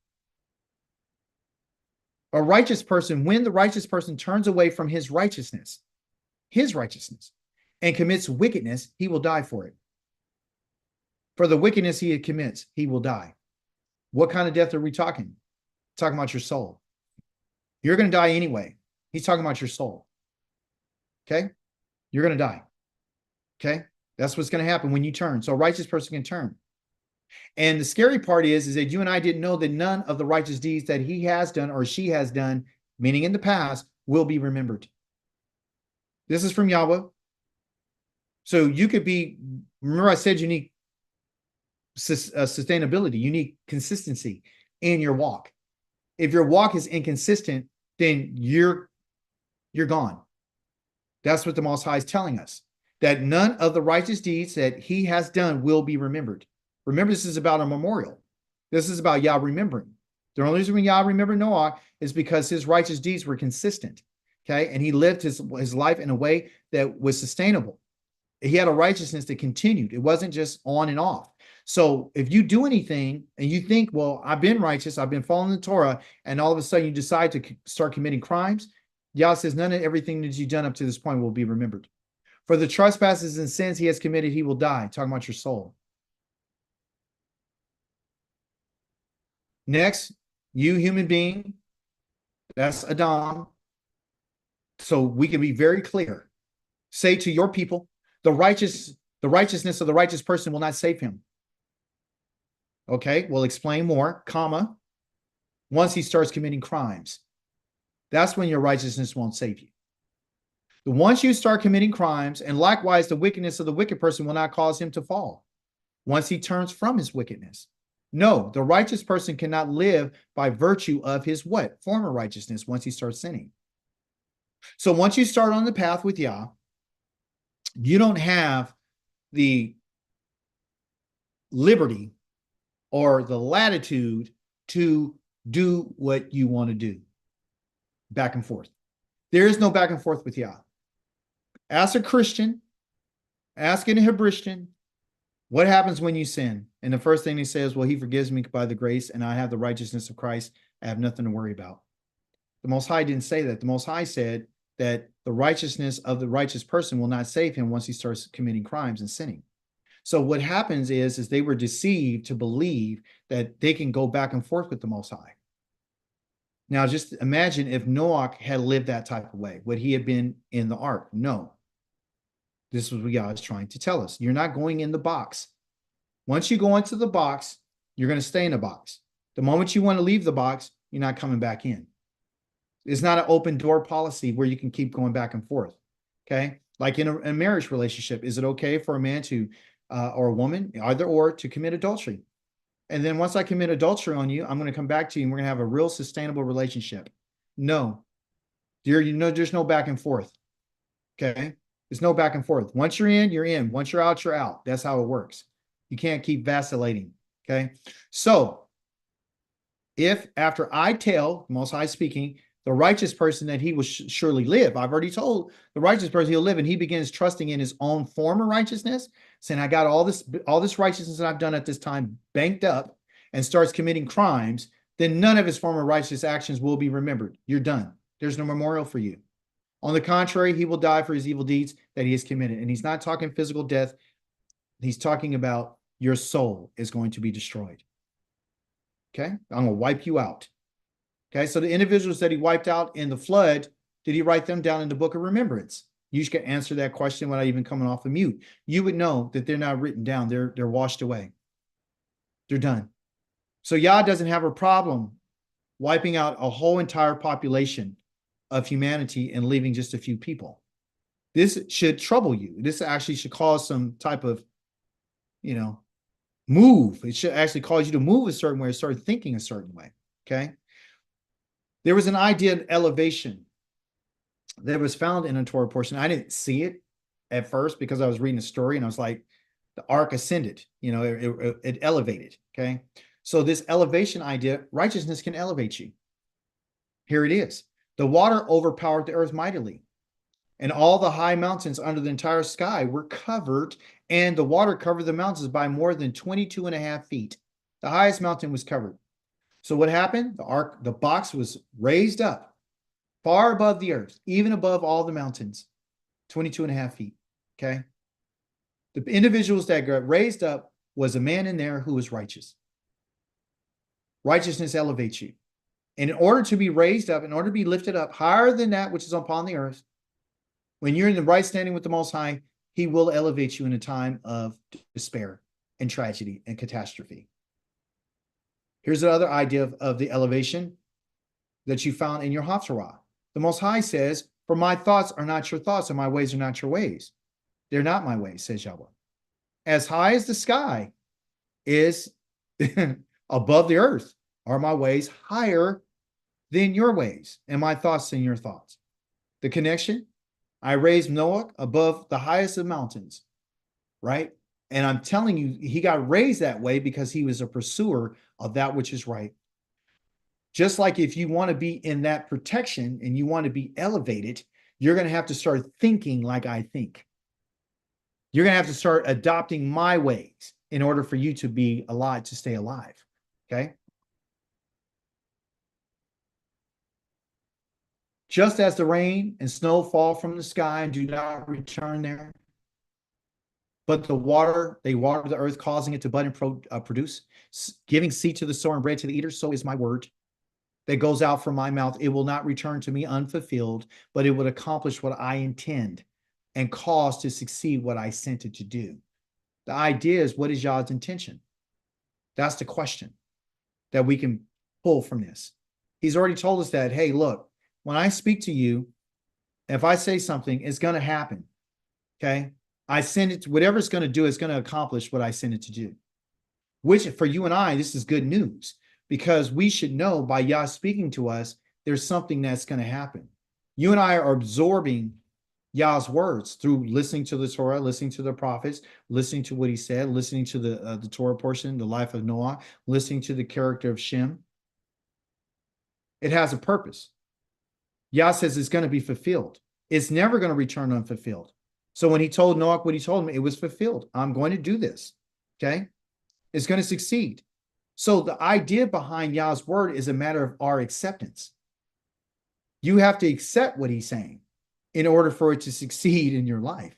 When the righteous person turns away from his righteousness, and commits wickedness, he will die for it. For the wickedness he commits, he will die. What kind of death are we talking? Talking about your soul. You're going to die anyway. He's talking about your soul. Okay? You're going to die. Okay? That's what's going to happen when you turn. So a righteous person can turn. And the scary part is that you and I didn't know that none of the righteous deeds that he has done or she has done, meaning in the past, will be remembered. This is from Yahweh. So you could be, remember I said you need sustainability, you need consistency in your walk. If your walk is inconsistent, then you're gone. That's what the Most High is telling us, that none of the righteous deeds that he has done will be remembered. Remember, this is about a memorial. This is about Yah remembering. The only reason Yah remembered Noah is because his righteous deeds were consistent. Okay. And he lived his life in a way that was sustainable. He had a righteousness that continued. It wasn't just on and off. So if you do anything and you think, well, I've been righteous, I've been following the Torah, and all of a sudden you decide to start committing crimes, Yah says none of everything that you've done up to this point will be remembered. For the trespasses and sins he has committed, he will die. Talking about your soul. Next, you human being, that's Adam. So we can be very clear. Say to your people, the righteousness of the righteous person will not save him. Okay, we'll explain more, comma, once he starts committing crimes. That's when your righteousness won't save you. Once you start committing crimes, and likewise, the wickedness of the wicked person will not cause him to fall once he turns from his wickedness. No, the righteous person cannot live by virtue of his what? Former righteousness once he starts sinning. So once you start on the path with Yah, you don't have the liberty or the latitude to do what you want to do. Back and forth. There is no back and forth with Yah. Ask a Christian, ask an Hebristian, what happens when you sin? And the first thing he says, well, he forgives me by the grace, and I have the righteousness of Christ. I have nothing to worry about. The Most High didn't say that. The Most High said that the righteousness of the righteous person will not save him once he starts committing crimes and sinning. So what happens is they were deceived to believe that they can go back and forth with the Most High. Now, just imagine if Noach had lived that type of way. Would he have been in the ark? No. This is what God is trying to tell us. You're not going in the box. Once you go into the box, you're going to stay in the box. The moment you want to leave the box, you're not coming back in. It's not an open door policy where you can keep going back and forth. Okay. Like in a marriage relationship, is it okay for a man to, or a woman, either or, to commit adultery? And then once I commit adultery on you, I'm going to come back to you and we're going to have a real sustainable relationship. No, there's no back and forth. Okay. There's no back and forth. Once you're in, you're in. Once you're out, you're out. That's how it works. You can't keep vacillating. Okay. So if after I tell, Most High speaking, the righteous person that he will surely live, I've already told the righteous person he'll live, and he begins trusting in his own former righteousness, saying, I got all this righteousness that I've done at this time banked up, and starts committing crimes, then none of his former righteous actions will be remembered. You're done. There's no memorial for you. On the contrary, he will die for his evil deeds that he has committed. And he's not talking physical death. He's talking about your soul is going to be destroyed. Okay? I'm going to wipe you out. Okay? So the individuals that he wiped out in the flood, did he write them down in the book of remembrance? You can answer that question without even coming off of mute. You would know that they're not written down. They're washed away. They're done. So Yah doesn't have a problem wiping out a whole entire population of humanity and leaving just a few people. This should trouble you. This actually should cause some type of, move. It should actually cause you to move a certain way, or start thinking a certain way. Okay. There was an idea of elevation that was found in a Torah portion. I didn't see it at first because I was reading a story and I was like, the ark ascended, it elevated. Okay. So this elevation idea, righteousness can elevate you. Here it is. The water overpowered the earth mightily, and all the high mountains under the entire sky were covered, and the water covered the mountains by more than 22.5 feet. The highest mountain was covered. So what happened? The box was raised up far above the earth, even above all the mountains, 22.5 feet. Okay. The individuals that got raised up was a man in there who was righteous. Righteousness elevates you. And in order to be raised up, in order to be lifted up higher than that which is upon the earth, when you're in the right standing with the Most High, he will elevate you in a time of despair and tragedy and catastrophe. Here's the other idea of the elevation that you found in your Haftarah. The Most High says, for my thoughts are not your thoughts, and my ways are not your ways. They're not my ways, says Yahweh. As high as the sky is above the earth are my ways higher than your ways, and my thoughts than your thoughts. The connection, I raised Noah above the highest of mountains, right? And I'm telling you, he got raised that way because he was a pursuer of that which is right. Just like if you want to be in that protection and you want to be elevated, you're going to have to start thinking like I think. You're going to have to start adopting my ways in order for you to be alive, to stay alive. Okay. Just as the rain and snow fall from the sky and do not return there, but they water the earth, causing it to bud and produce, giving seed to the sower and bread to the eater, so is my word that goes out from my mouth. It will not return to me unfulfilled, but it would accomplish what I intend and cause to succeed what I sent it to do. The idea is, what is Yah's intention? That's the question that we can pull from this. He's already told us that, hey, look, when I speak to you, if I say something, it's going to happen. Okay. I send it to whatever it's going to do, it's going to accomplish what I send it to do. Which for you and I, this is good news, because we should know by Yah speaking to us, there's something that's going to happen. You and I are absorbing Yah's words through listening to the Torah, listening to the prophets, listening to what he said, listening to the Torah portion, the life of Noah, listening to the character of Shem. It has a purpose. Yah says it's going to be fulfilled. It's never going to return unfulfilled. So when he told Noach what he told him, it was fulfilled. I'm going to do this. Okay. It's going to succeed. So the idea behind Yah's word is a matter of our acceptance. You have to accept what he's saying in order for it to succeed in your life.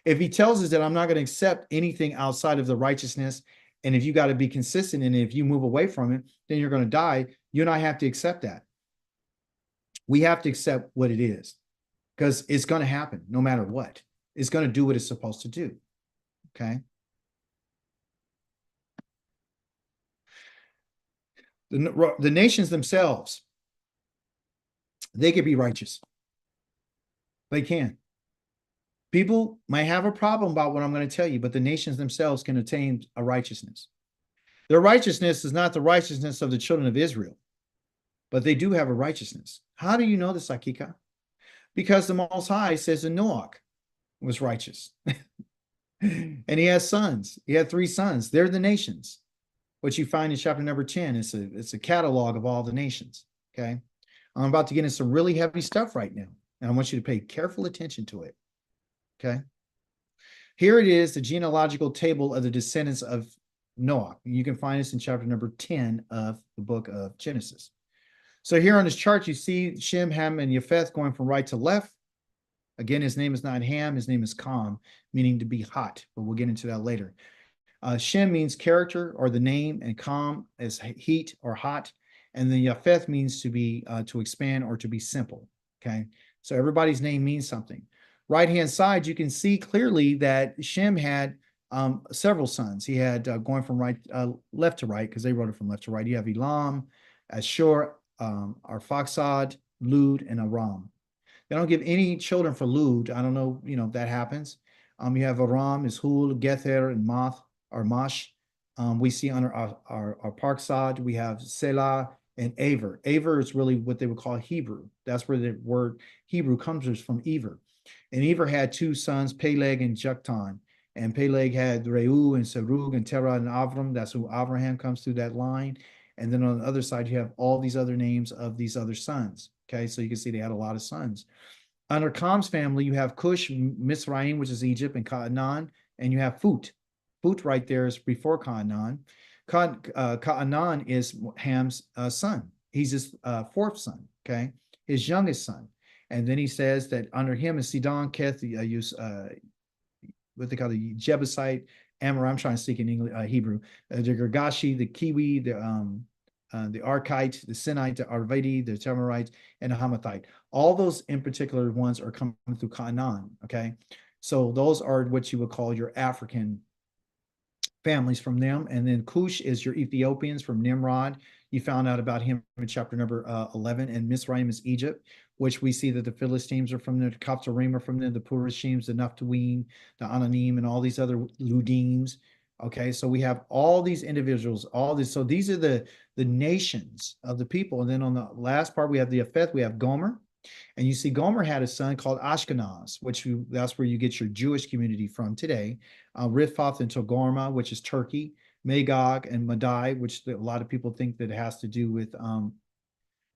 If he tells us that I'm not going to accept anything outside of the righteousness, and if you got to be consistent, and if you move away from it, then you're going to die, you and I have to accept that. We have to accept what it is, because it's going to happen no matter what. It's going to do what it's supposed to do. Okay. The nations themselves, they could be righteous. They can. People might have a problem about what I'm going to tell you, but the nations themselves can attain a righteousness. Their righteousness is not the righteousness of the children of Israel, but they do have a righteousness. How do you know this, Akika? Because the Most High says that Noach was righteous. And he has sons. He had 3 sons. They're the nations. What you find in chapter number 10, it's a catalog of all the nations. Okay. I'm about to get into some really heavy stuff right now, and I want you to pay careful attention to it. Okay. Here it is, the genealogical table of the descendants of Noah. You can find this in chapter number 10 of the book of Genesis. So here on this chart, you see Shem, Ham, and Japheth going from right to left. Again, his name is not Ham, his name is Kam, meaning to be hot, but we'll get into that later. Shem means character or the name, and Kam is heat or hot. And then Japheth means to be, to expand or to be simple. Okay. So everybody's name means something. Right-hand side, you can see clearly that Shem had several sons. He had going from left to right, because they wrote it from left to right. You have Elam, Ashur, Arphaxad, Lud, and Aram. They don't give any children for Lud. I don't know, if that happens. You have Aram, Ishul, Gether, and Mash. We see under our Parksad, we have Selah and Aver. Aver is really what they would call Hebrew. That's where the word Hebrew comes from, Ever. And Ever had 2 sons, Peleg and Joktan. And Peleg had Reu and Serug and Terah and Avram. That's who Abraham comes through that line. And then on the other side, you have all these other names of these other sons. Okay, so you can see they had a lot of sons. Under Kam's family, you have Cush, Mizraim, which is Egypt, and Canaan, and you have Phut. Phut right there is before Canaan. Canaan is Ham's son. He's his 4th son, okay, his youngest son. And then he says that under him is Sidon, Keth, what they call the Jebusite, Amor. I'm trying to speak in English, Hebrew. The Girgashi, the Kiwi, the Arkite, the Sinite, the Arvadi, the Tamarite, and the Hamathite. All those in particular ones are coming through Canaan. Okay, so those are what you would call your African families from them. And then Cush is your Ethiopians from Nimrod. You found out about him in chapter number 11. And Mizraim is Egypt, which we see that the Philistines are from there, the Kaptorim are from there, the Purushims, the Naphtawim, the Ananim, and all these other Ludims. Okay, so we have all these individuals, all these. So these are the nations of the people. And then on the last part, we have the Japheth, we have Gomer. And you see, Gomer had a son called Ashkenaz, that's where you get your Jewish community from today. Riphath and Togarmah, which is Turkey, Magog and Madai, which a lot of people think that it has to do with,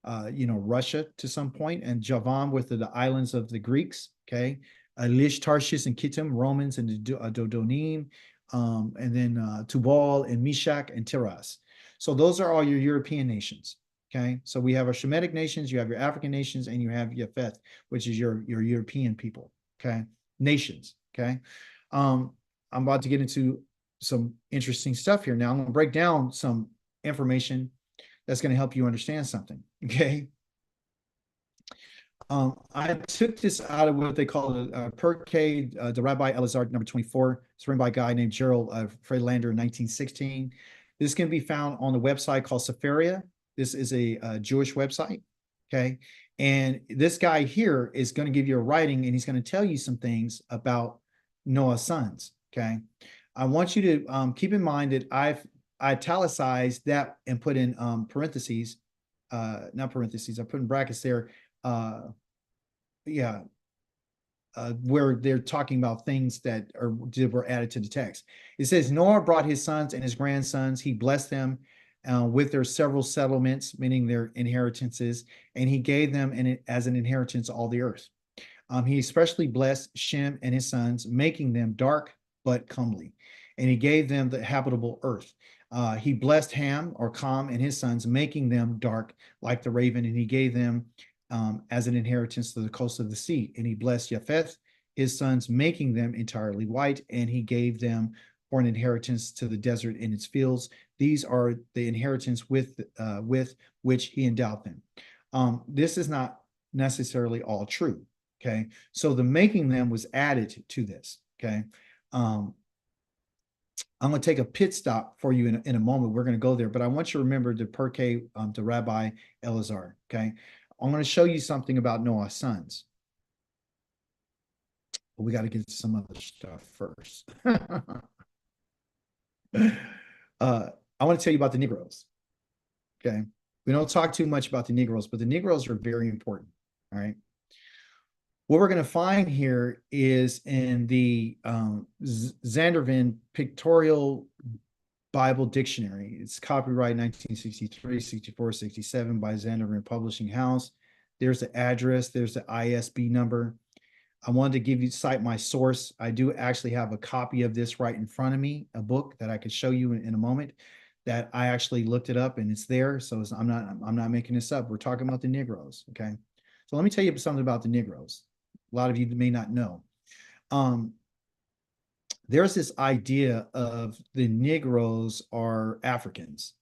Russia to some point, and Javan with the islands of the Greeks. Okay, Lish, Tarshish, and Kittim, Romans, and Dodonim, and then Tubal, and Meshach, and Tiras. So those are all your European nations. Okay, so we have our Shemitic nations, you have your African nations, and you have Japheth, which is your European people. Okay, nations. Okay, I'm about to get into some interesting stuff here. Now I'm going to break down some information that's going to help you understand something. Okay. I took this out of what they call a Perkei, the Rabbi Elazar, number 24. It's written by a guy named Gerald Friedlander in 1916. This can be found on the website called Sefaria. This is a Jewish website. Okay. And this guy here is going to give you a writing, and he's going to tell you some things about Noah's sons. Okay. I want you to keep in mind that I've italicized that and put in parentheses, not parentheses, I put in brackets there, yeah, where they're talking about things that were added to the text. It says Noah brought his sons and his grandsons. He blessed them with their several settlements, meaning their inheritances, and he gave them as an inheritance all the earth. He especially blessed Shem and his sons, making them dark but comely, and he gave them the habitable earth. He blessed Ham or Kam and his sons, making them dark like the raven, and he gave them as an inheritance to the coast of the sea. And he blessed Japheth, his sons, making them entirely white, and he gave them for an inheritance to the desert in its fields. These are the inheritance with which he endowed them. This is not necessarily all true. Okay, so the making them was added to this. Okay, I'm going to take a pit stop for you in a moment. We're going to go there, but I want you to remember the Perkei, the Rabbi Elazar. Okay, I'm going to show you something about Noah's sons. But we got to get to some other stuff first. I want to tell you about the Negroes. Okay, we don't talk too much about the Negroes, but the Negroes are very important. All right. What we're going to find here is in the Zandervan Pictorial Bible Dictionary. It's copyright 1963, 64, 67 by Zandervan Publishing House. There's the address. There's the ISB number. I wanted to cite my source. I do actually have a copy of this right in front of me, a book that I could show you in a moment, that I actually looked it up and it's there. So I'm not making this up. We're talking about the Negroes. Okay. So let me tell you something about the Negroes. A lot of you may not know. There's this idea of the Negroes are Africans,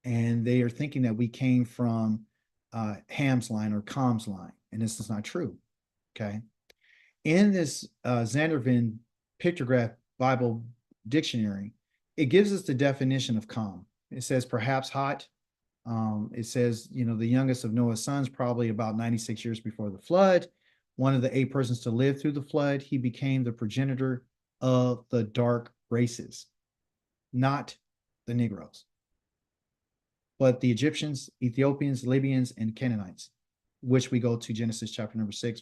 and they are thinking that we came from Ham's line or Kam's line, and this is not true. Okay. In this Zandervan Pictograph Bible Dictionary, it gives us the definition of Kam. It says perhaps hot. It says, the youngest of Noah's sons, probably about 96 years before the flood. One of the 8 persons to live through the flood. He became the progenitor of the dark races, not the Negroes, but the Egyptians, Ethiopians, Libyans, and Canaanites, which we go to Genesis chapter number 6,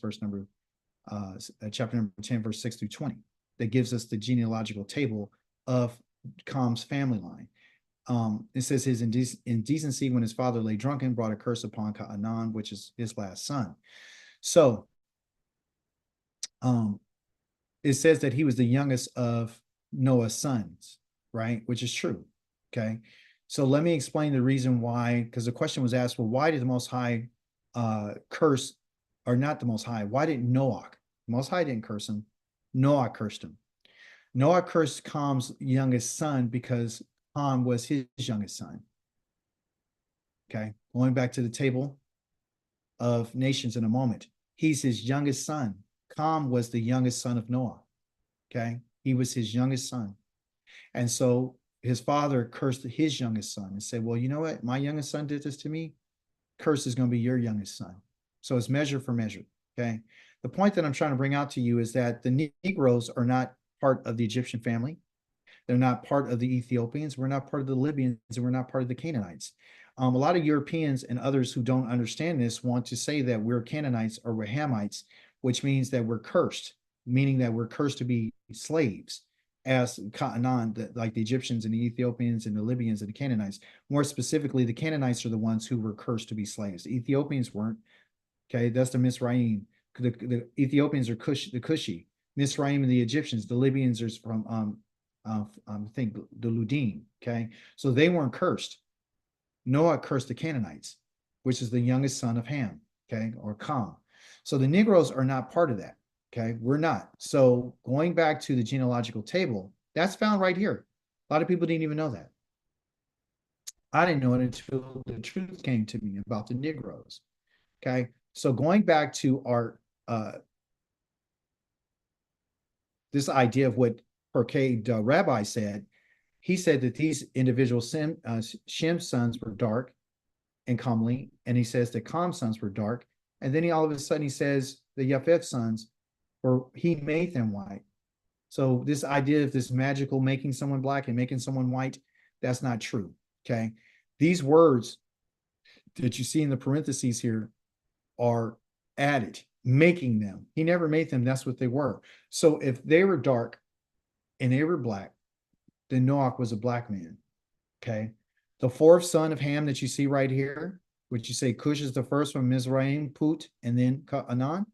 chapter number 10, verse 6 through 20. That gives us the genealogical table of Kam's family line. It says his indecency when his father lay drunken brought a curse upon Canaan, which is his last son. So it says that he was the youngest of Noah's sons, right? Which is true. Okay. So let me explain the reason why, because the question was asked, well, why did the Most High curse, or not the Most High? Why didn't Noach? The Most High didn't curse him. Noah cursed him. Noah cursed Kam's youngest son because Ham was his youngest son. Okay. Going back to the table of nations in a moment. He's his youngest son. Kam was the youngest son of Noah. Okay. He was his youngest son. And so his father cursed his youngest son and said, well, you know what? My youngest son did this to me. Curse is going to be your youngest son. So it's measure for measure. Okay. The point that I'm trying to bring out to you is that the Negroes are not part of the Egyptian family. They're not part of the Ethiopians. We're not part of the Libyans, and we're not part of the Canaanites. A lot of Europeans and others who don't understand this want to say that we're Canaanites or we're Hamites, which means that we're cursed, meaning that we're cursed to be slaves, as Canaan, like the Egyptians and the Ethiopians and the Libyans and the Canaanites. More specifically, the Canaanites are the ones who were cursed to be slaves. The Ethiopians weren't. Okay, that's the Mizraim. The Ethiopians are the Cushi, Misraim and the Egyptians, the Libyans are from I think the Ludim. Okay, so they weren't cursed. Noah cursed the Canaanites, which is the youngest son of Ham. Okay, or Ham. So the Negroes are not part of that. Okay, we're not. So going back to the genealogical table, that's found right here. A lot of people didn't even know that. I didn't know it until the truth came to me about the Negroes. Okay, so going back to our this idea of what Perkay Rabbi said, he said that these individual Shem's sons were dark and comely, and he says the Kam's sons were dark, and then he all of a sudden he says the Japheth's sons, or he made them white. So this idea of this magical making someone black and making someone white, that's not true. Okay, these words that you see in the parentheses here are added, making them. He never made them. That's what they were. So if they were dark and they were black, then Noach was a black man. Okay. The fourth son of Ham that you see right here, which you say Cush is the first one, Mizraim, Put, and then Canaan.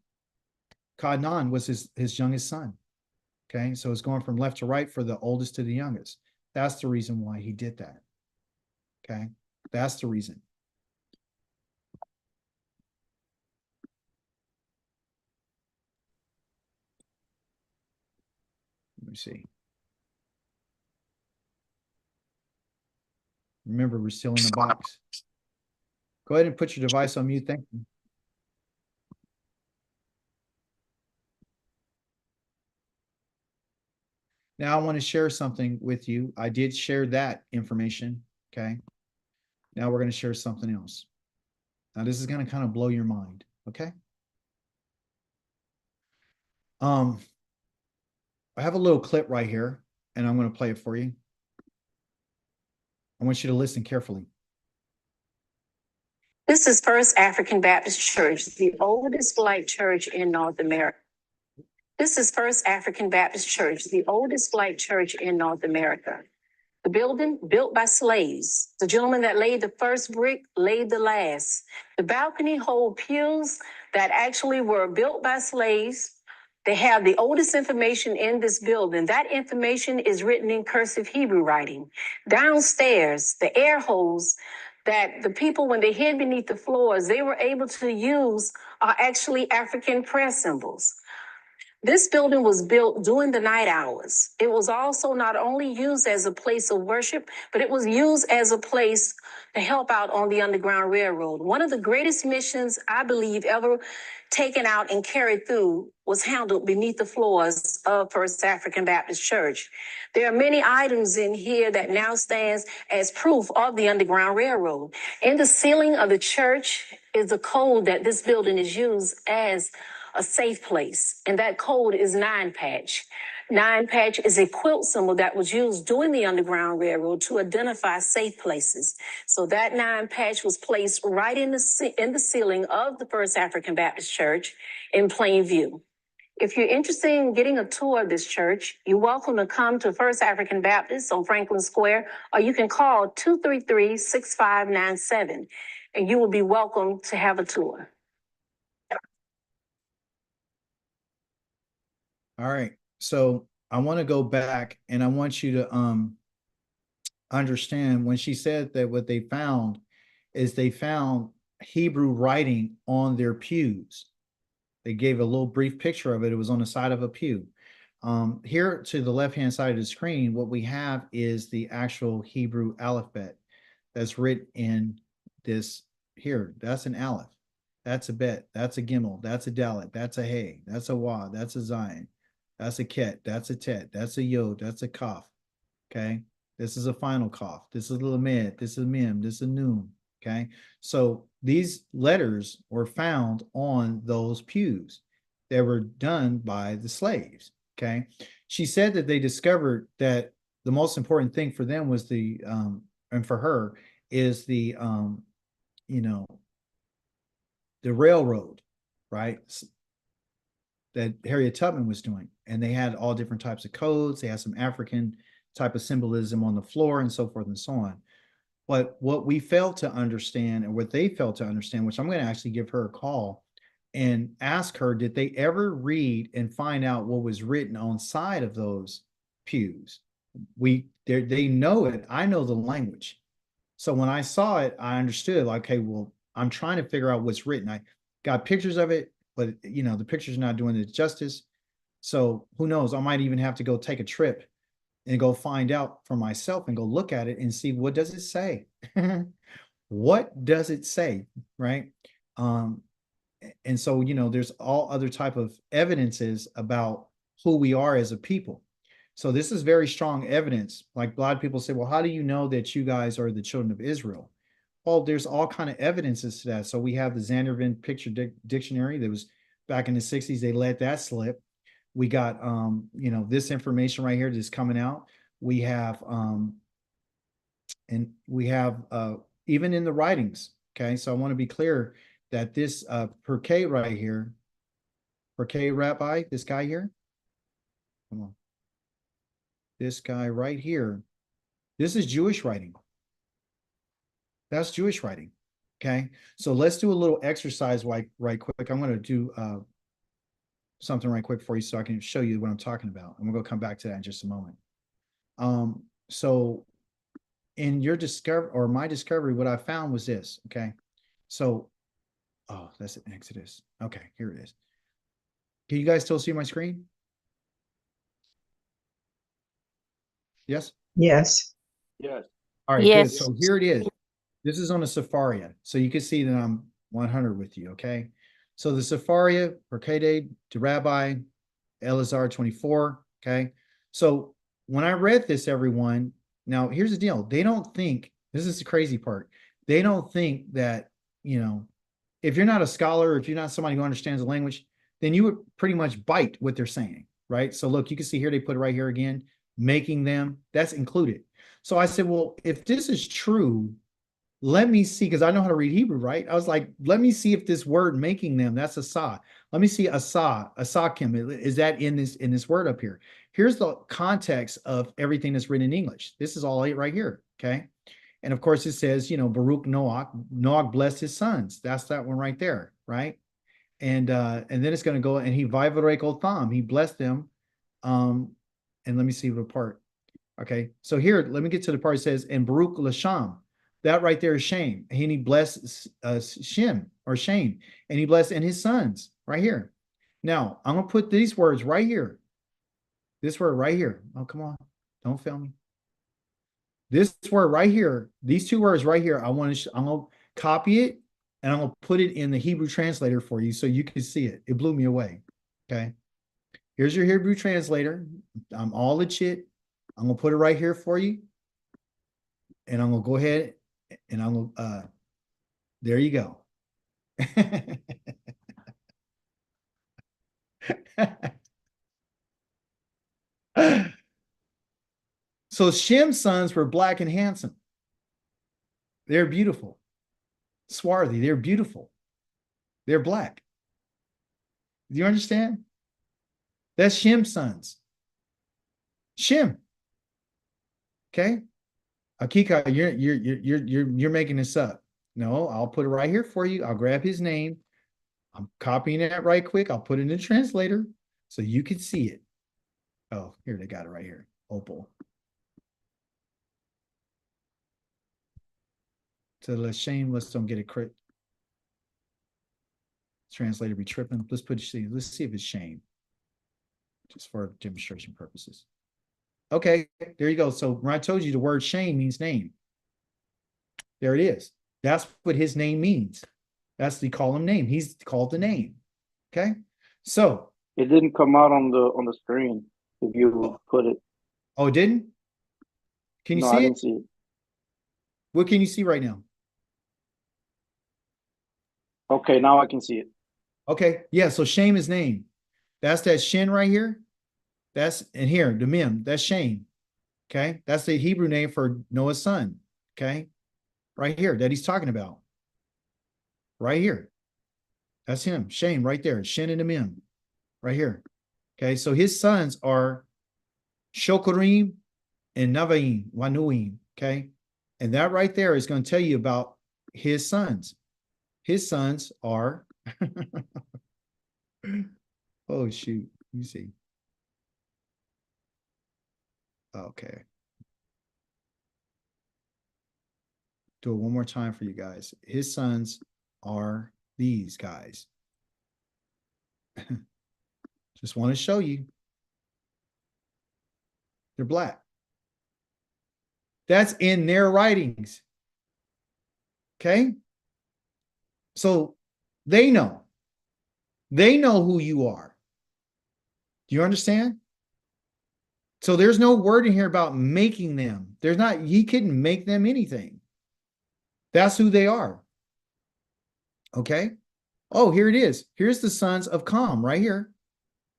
Canaan was his youngest son. Okay. So it's going from left to right for the oldest to the youngest. That's the reason why he did that. Okay. That's the reason. Let me see. Remember, we're still in the box. Go ahead and put your device on mute. Thank you. Now I want to share something with you. I did share that information. Okay. Now we're going to share something else. Now this is going to kind of blow your mind. Okay. I have a little clip right here, and I'm going to play it for you. I want you to listen carefully. This is First African Baptist Church, the oldest black church in North America. This is First African Baptist Church, the oldest black church in North America. The building, built by slaves. The gentleman that laid the first brick laid the last. The balcony hold pews that actually were built by slaves. They have the oldest information in this building. That information is written in cursive Hebrew writing. Downstairs, the air holes that the people, when they hid beneath the floors, they were able to use are actually African prayer symbols. This building was built during the night hours. It was also not only used as a place of worship, but it was used as a place to help out on the Underground Railroad. One of the greatest missions I believe ever taken out and carried through was handled beneath the floors of First African Baptist Church. There are many items in here that now stands as proof of the Underground Railroad. In the ceiling of the church is a code that this building is used as a safe place, and that code is 9-patch. 9-patch is a quilt symbol that was used during the Underground Railroad to identify safe places. So that 9-patch was placed right in the ceiling of the First African Baptist Church in plain view. If you're interested in getting a tour of this church, you're welcome to come to First African Baptist on Franklin Square, or you can call 233-6597, and you will be welcome to have a tour. All right. So I want to go back, and I want you to understand when she said that what they found is they found Hebrew writing on their pews. They gave a little brief picture of it. It was on the side of a pew. Here to the left-hand side of the screen, what we have is the actual Hebrew alphabet that's written in this here. That's an aleph. That's a bet. That's a gimel. That's a dalet. That's a hey. That's a wa. That's a zion. That's a ket. That's a tet. That's a yod. That's a kaf. Okay. This is a final kaf. This is a lamed. This is a mem. This is a nun. Okay. So these letters were found on those pews. They were done by the slaves. Okay. She said that they discovered that the most important thing for them was and for her is the railroad, right? That Harriet Tubman was doing. And they had all different types of codes. They had some African type of symbolism on the floor and so forth and so on. But what we failed to understand, and what they failed to understand, which I'm going to actually give her a call and ask her, did they ever read and find out what was written on side of those pews? They know it. I know the language. So when I saw it, I understood, like, okay, well, I'm trying to figure out what's written. I got pictures of it, but the picture's not doing it justice. So who knows? I might even have to go take a trip and go find out for myself and go look at it and see, what does it say? What does it say? Right. And so, there's all other type of evidences about who we are as a people. So this is very strong evidence. Like, a lot of people say, well, how do you know that you guys are the children of Israel? Well, there's all kind of evidences to that. So we have the Zandervan Picture Dictionary that was back in the 60s. They let that slip. We got, this information right here that's coming out. We have, even in the writings. Okay. So I want to be clear that this Perkay right here, Perkay Rabbi, this guy here, come on, this guy right here, this is Jewish writing. That's Jewish writing. Okay. So let's do a little exercise right quick. I'm going to do something right quick for you so I can show you what I'm talking about. And we're going to come back to that in just a moment. So in your discovery, or my discovery, what I found was this. Okay. So, oh, that's an Exodus. Okay, here it is. Can you guys still see my screen? Yes? Yes. Yes. All right, Yes. good. So here it is. This is on the Sepharia. So you can see that I'm 100 with you, okay? So the Sepharia, Perkade, to Rabbi, Elazar 24, okay? So when I read this, everyone, now here's the deal. They don't think, this is the crazy part. They don't think that, if you're not a scholar, if you're not somebody who understands the language, then you would pretty much bite what they're saying, right? So look, you can see here, they put it right here again, making them, that's included. So I said, well, if this is true, let me see, because I know how to read Hebrew, right? I was like, let me see if this word making them, that's asa. Let me see asakim. Is that in this word up here? Here's the context of everything that's written in English. This is all right here, okay? And of course it says, Baruch Noach. Noach blessed his sons. That's that one right there, right? And then it's going to go, and he vivarek otham. He blessed them. And let me see what part. Okay, so here, let me get to the part that says, and Baruch Lasham. That right there is Shem. And he blessed Shem, or Shane, and he blessed and his sons right here. Now, I'm going to put these words right here. This word right here. Oh, come on. Don't fail me. This word right here, these two words right here, I'm going to copy it, and I'm going to put it in the Hebrew translator for you so you can see it. It blew me away. Okay. Here's your Hebrew translator. I'm all legit. I'm going to put it right here for you. And I'm going to go ahead and I'm going to, there you go. So Shem's sons were black and handsome. They're beautiful. Swarthy. They're beautiful. They're black. Do you understand? That's Shem's sons. Shem. Okay. Akika, you're making this up. No, I'll put it right here for you. I'll grab his name. I'm copying it right quick. I'll put it in the translator so you can see it. Oh, here they got it right here. Opal. So let's don't get it crit. Translator be tripping. Let's see if it's shame. Just for demonstration purposes. Okay, there you go. So when I told you the word shame means name. There it is. That's what his name means. That's the call him name. He's called the name. Okay. So it didn't come out on the screen if you put it. Oh, it didn't? Can you see it? I didn't see it. What can you see right now? Okay, now I can see it. Okay. Yeah. So shame is name. That's that shin right here. That's and here, the mem. That's Shame. Okay. That's the Hebrew name for Noah's son. Okay. Right here that he's talking about. Right here. That's him. Shame right there. Shin and the mem. Right here. Okay. So his sons are Shokorim and Navaim, Wanuim. Okay. And that right there is going to tell you about his sons. His sons are Oh, shoot. You see. Okay. Do it one more time for you guys. His sons are these guys. Just want to show you. They're black. That's in their writings. Okay. So they know. They know who you are. Do you understand? So there's no word in here about making them. There's not, he couldn't make them anything. That's who they are. Okay. Oh, here it is. Here's the sons of Kam right here.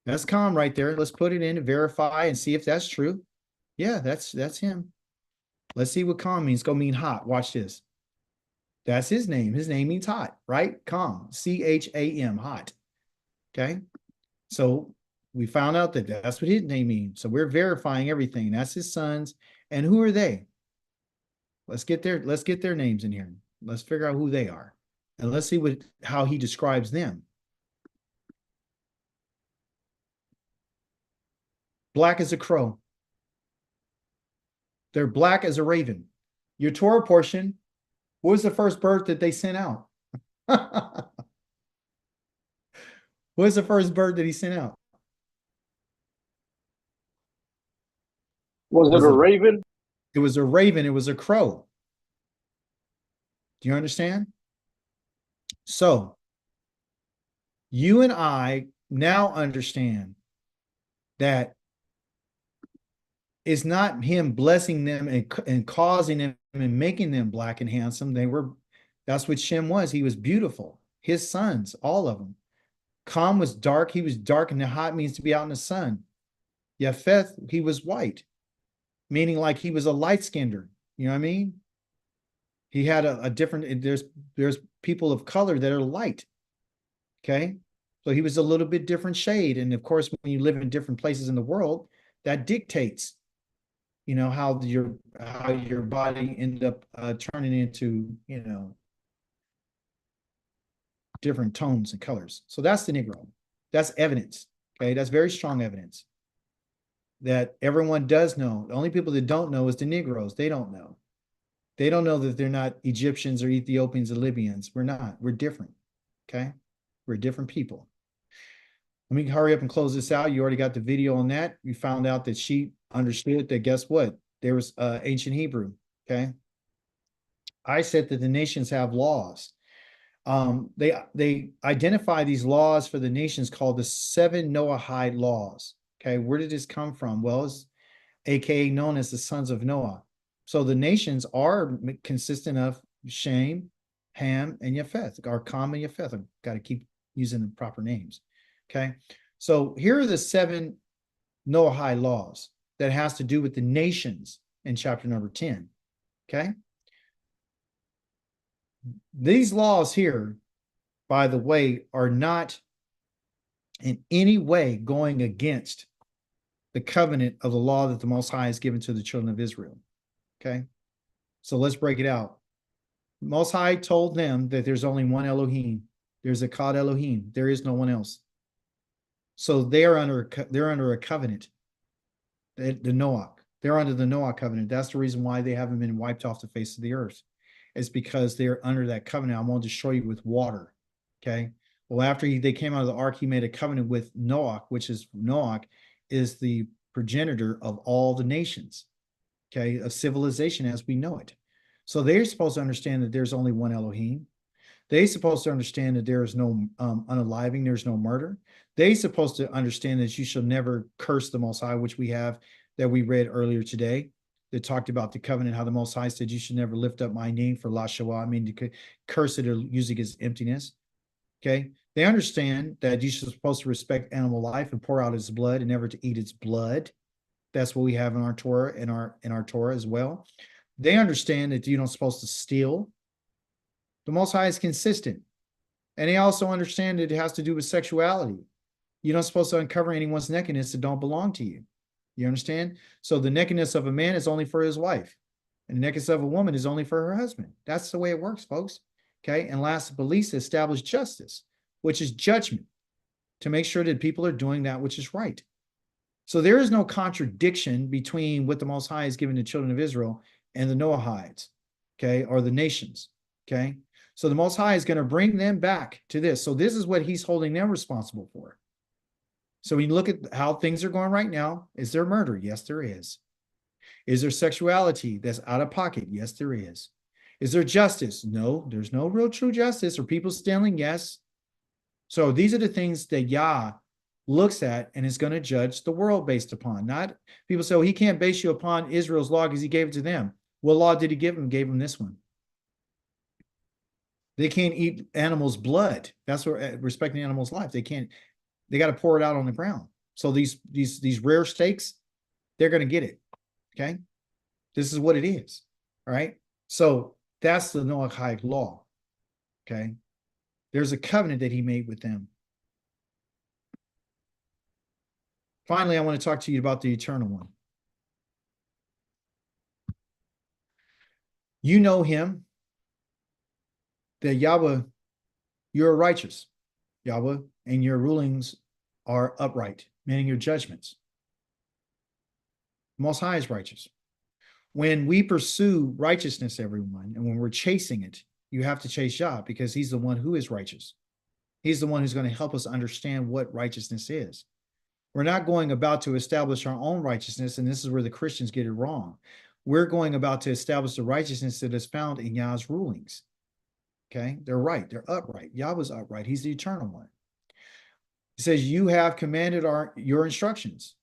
That's Kam right there. Let's put it in to verify and see if that's true. Yeah, that's him. Let's see what Kam means. It's gonna mean hot. Watch this. That's his name. His name means hot, right? Kam, C-H-A-M, hot. Okay. So we found out that that's what his name means. So we're verifying everything. That's his sons. And who are they? Let's get their names in here. Let's figure out who they are. And let's see how he describes them. Black as a crow. They're black as a raven. Your Torah portion, what was the first bird that they sent out? What was the first bird that he sent out? Was it a raven? It was a raven. It was a crow. Do you understand? So you and I now understand that it's not him blessing them and causing them and making them black and handsome. That's what Shem was. He was beautiful. His sons, all of them. Kam was dark. He was dark, and the hot means to be out in the sun. Japheth, he was white, meaning like he was a light-skinned. You know what I mean? He had a different, there's people of color that are light. Okay. So he was a little bit different shade. And of course, when you live in different places in the world, that dictates, you know, how your body ended up turning into, you know, different tones and colors. So that's the Negro. That's evidence. Okay. That's very strong evidence that everyone does know. The only people that don't know is the Negroes. They don't know. They don't know that they're not Egyptians or Ethiopians or Libyans. We're not. We're different. Okay. We're different people. Let me hurry up and close this out. You already got the video on that. You found out that she understood that, guess what? There was ancient Hebrew. Okay. I said that the nations have laws. They identify these laws for the nations called the 7 Noahide laws. Okay. Where did this come from? Well, it's AKA known as the sons of Noah. So the nations are consistent of Shem, Ham, and Japheth, or Kam and Japheth. I've got to keep using the proper names. Okay. So here are the 7 Noahide laws that has to do with the nations in chapter number 10. Okay. These laws here, by the way, are not in any way going against the covenant of the law that the Most High has given to the children of Israel. Okay. So let's break it out. Most High told them that there's only one Elohim. There's a Echad Elohim. There is no one else. So they're under a covenant. The Noach. They're under the Noach covenant. That's the reason why they haven't been wiped off the face of the earth. It's because they're under that covenant. I wanted to show you with water. Okay. Well, after they came out of the ark, he made a covenant with Noach, which is Noach is the progenitor of all the nations. Okay, of civilization as we know it. So they're supposed to understand that there's only one Elohim. They're supposed to understand that there is no unaliving, there's no murder. They're supposed to understand that you shall never curse the Most High, which we have that we read earlier today. That talked about the covenant, how the Most High said you should never lift up my name for Lashawa. I mean, to curse it or use it as emptiness. Okay, they understand that you're supposed to respect animal life and pour out its blood and never to eat its blood. That's what we have in our Torah, in our Torah as well. They understand that you're not supposed to steal. The Most High is consistent. And they also understand that it has to do with sexuality. You're not supposed to uncover anyone's nakedness that don't belong to you. You understand? So the nakedness of a man is only for his wife. And the nakedness of a woman is only for her husband. That's the way it works, folks. Okay. And last but least, establish justice, which is judgment. to make sure that people are doing that which is right. So there is no contradiction between what the Most High is giving the children of Israel and the Noahites, okay, or the nations, okay? So the Most High is going to bring them back to this. So this is what he's holding them responsible for. So when you look at how things are going right now, is there murder? Yes, there is. Is there sexuality that's out of pocket? Yes, there is. Is there justice? No, there's no real true justice. Are people stealing? Yes. So these are the things that Yah looks at and is going to judge the world based upon. Not people say, well, he can't base you upon Israel's law because he gave it to them. What law did he give them? Gave them this one. They can't eat animals' blood. That's what respecting animals' life. They can't. They got to pour it out on the ground. So these rare steaks, they're going to get it. Okay, this is what it is. All right. So that's the Noachic law. Okay, there's a covenant that he made with them. Finally, I want to talk to you about the eternal one. You know him, that Yahweh, you're righteous, Yahweh, and your rulings are upright, meaning your judgments. Most High is righteous. When we pursue righteousness, everyone, and when we're chasing it, you have to chase Yah because he's the one who is righteous. He's the one who's going to help us understand what righteousness is. We're not going about to establish our own righteousness, and this is where the Christians get it wrong. We're going about to establish the righteousness that is found in Yah's rulings. Okay, they're right, they're upright. Yahweh's upright, he's the eternal one. He says, you have commanded your instructions.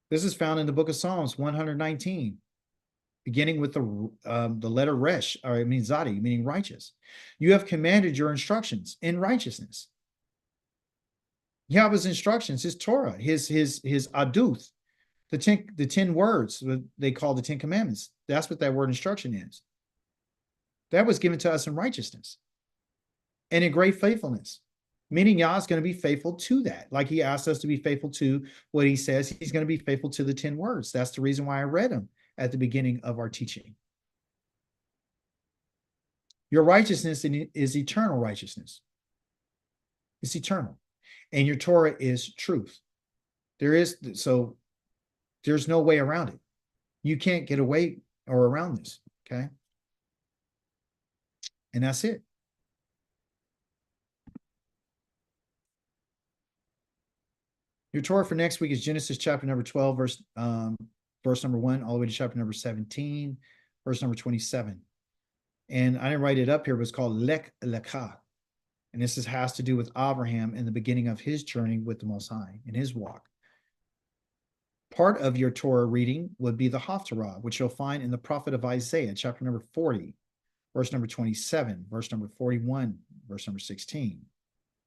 This is found in the book of Psalms 119, beginning with the letter Resh, or it means Zadi, meaning righteous. You have commanded your instructions in righteousness. Yahweh's instructions, his Torah, his aduth, the 10 words they call the 10 commandments. That's what that word instruction is. That was given to us in righteousness and in great faithfulness, meaning Yah is going to be faithful to that. Like he asked us to be faithful to what he says, he's going to be faithful to the 10 words. That's the reason why I read them at the beginning of our teaching. Your righteousness is eternal righteousness. It's eternal. And your Torah is truth. There's no way around it. You can't get away or around this, okay? And that's it. Your Torah for next week is Genesis chapter number 12, verse number 1, all the way to chapter number 17, verse number 27. And I didn't write it up here, but it's called Lek Lekah. And this has to do with Abraham in the beginning of his journey with the Most High, in his walk. Part of your Torah reading would be the Haftarah, which you'll find in the prophet of Isaiah, chapter number 40, verse number 27, verse number 41, verse number 16,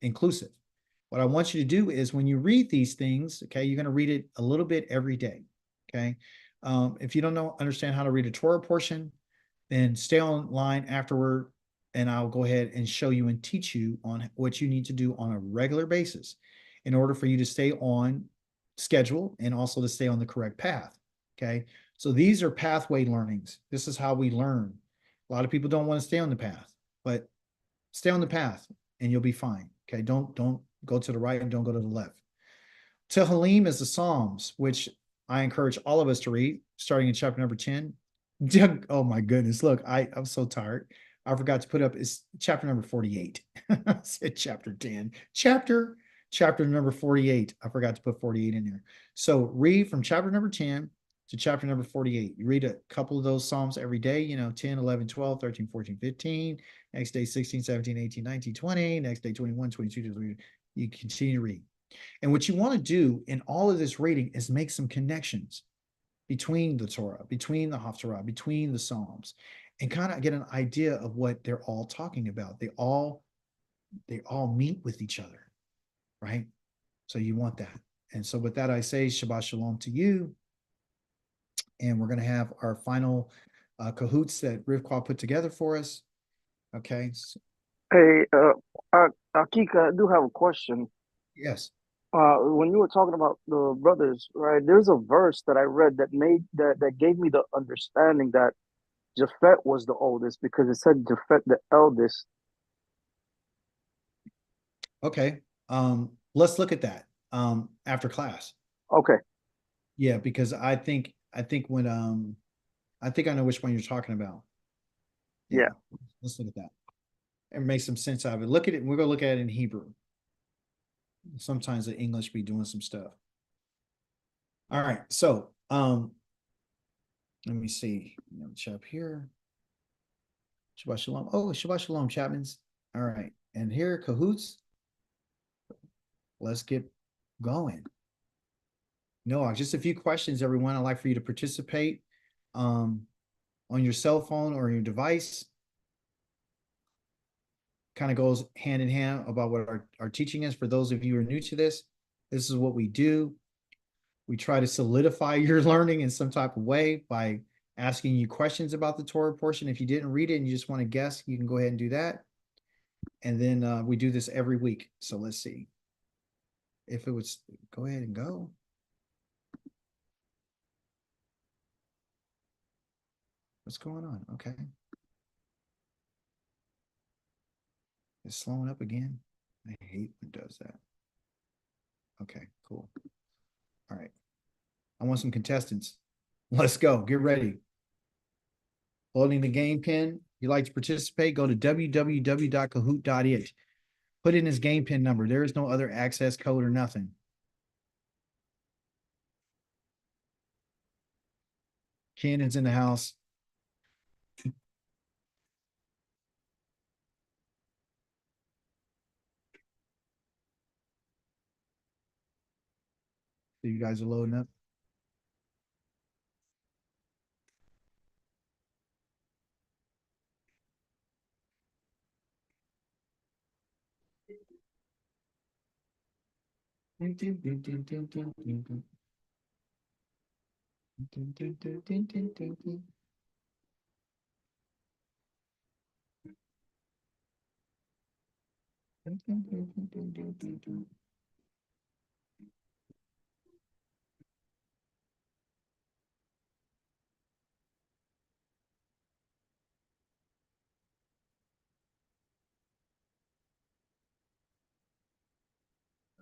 inclusive. What I want you to do is when you read these things, okay, you're going to read it a little bit every day, okay? If you don't understand how to read a Torah portion, then stay online afterward, and I'll go ahead and show you and teach you on what you need to do on a regular basis in order for you to stay on schedule and also to stay on the correct path, okay? So these are pathway learnings. This is how we learn. A lot of people don't want to stay on the path, but stay on the path and you'll be fine, okay? Don't go to the right and don't go to the left. Tehillim is the Psalms, which I encourage all of us to read, starting in chapter number 10. Oh my goodness, look, I'm so tired. I forgot to put up is chapter number 48. I said chapter 10. Chapter number 48. I forgot to put 48 in there. So read from chapter number 10 to chapter number 48. You read a couple of those Psalms every day, 10, 11, 12, 13, 14, 15. Next day, 16, 17, 18, 19, 20. Next day, 21, 22, 23. You continue to read. And what you want to do in all of this reading is make some connections between the Torah, between the Haftarah, between the Psalms, and kind of get an idea of what they're all talking about. They all meet with each other, right? So you want that. And so with that, I say Shabbat Shalom to you. And we're going to have our final cahoots that Rivka put together for us. Okay. Hey, Akika, I do have a question. Yes. When you were talking about the brothers, right? There's a verse that I read that gave me the understanding that Japhet was the oldest because it said Japhet the eldest. Okay. let's look at that after class. Okay. Yeah, because I think when I think I know which one you're talking about. Yeah. Let's look at that and make some sense out of it. Look at it. We're gonna look at it in Hebrew. Sometimes the English be doing some stuff. All right, so let me see. Chap here. Shabbat shalom. Oh, Shabbat shalom, Chapmans. All right, and here, cahoots. Let's get going. Noah, just a few questions, everyone. I'd like for you to participate on your cell phone or your device. Kind of goes hand in hand about what our teaching is. For those of you who are new to this, this is what we do. We try to solidify your learning in some type of way by asking you questions about the Torah portion. If you didn't read it and you just want to guess, you can go ahead and do that. And then we do this every week. So let's see. If it would go ahead and go. What's going on? Okay. It's slowing up again. I hate when it does that. Okay, cool. All right. I want some contestants. Let's go. Get ready. Holding the game pin. If you'd like to participate, go to www.kahoot.it. Put in his game pin number. There is no other access code or nothing. Cannon's in the house. So you guys are loading up.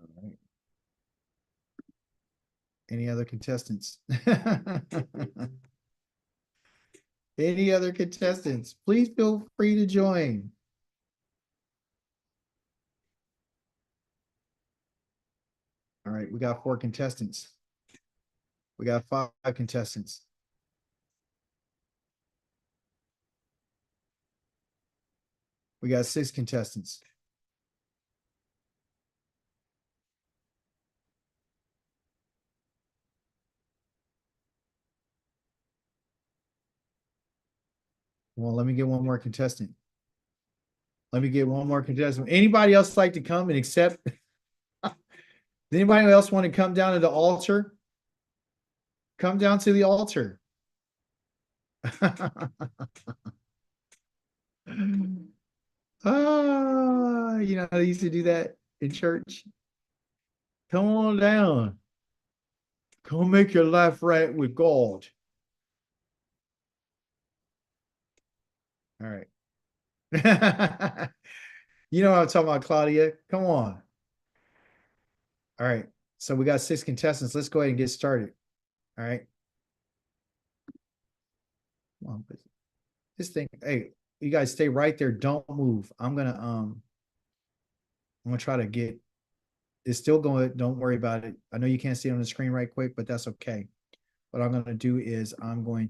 All right. Any other contestants? Any other contestants? Please feel free to join. All right, we got 4 contestants. We got 5 contestants. We got 6 contestants. Well, let me get one more contestant. Let me get one more contestant. Anybody else like to come and accept? Anybody else want to come down to the altar? Come down to the altar. You know how they used to do that in church? Come on down. Come make your life right with God. All right. You know what I'm talking about, Claudia. Come on. All right. So we got 6 contestants. Let's go ahead and get started. All right. Come on. This thing, hey, you guys stay right there. Don't move. I'm gonna try to get it's still going. Don't worry about it. I know you can't see it on the screen right quick, but that's okay. What I'm gonna do is I'm going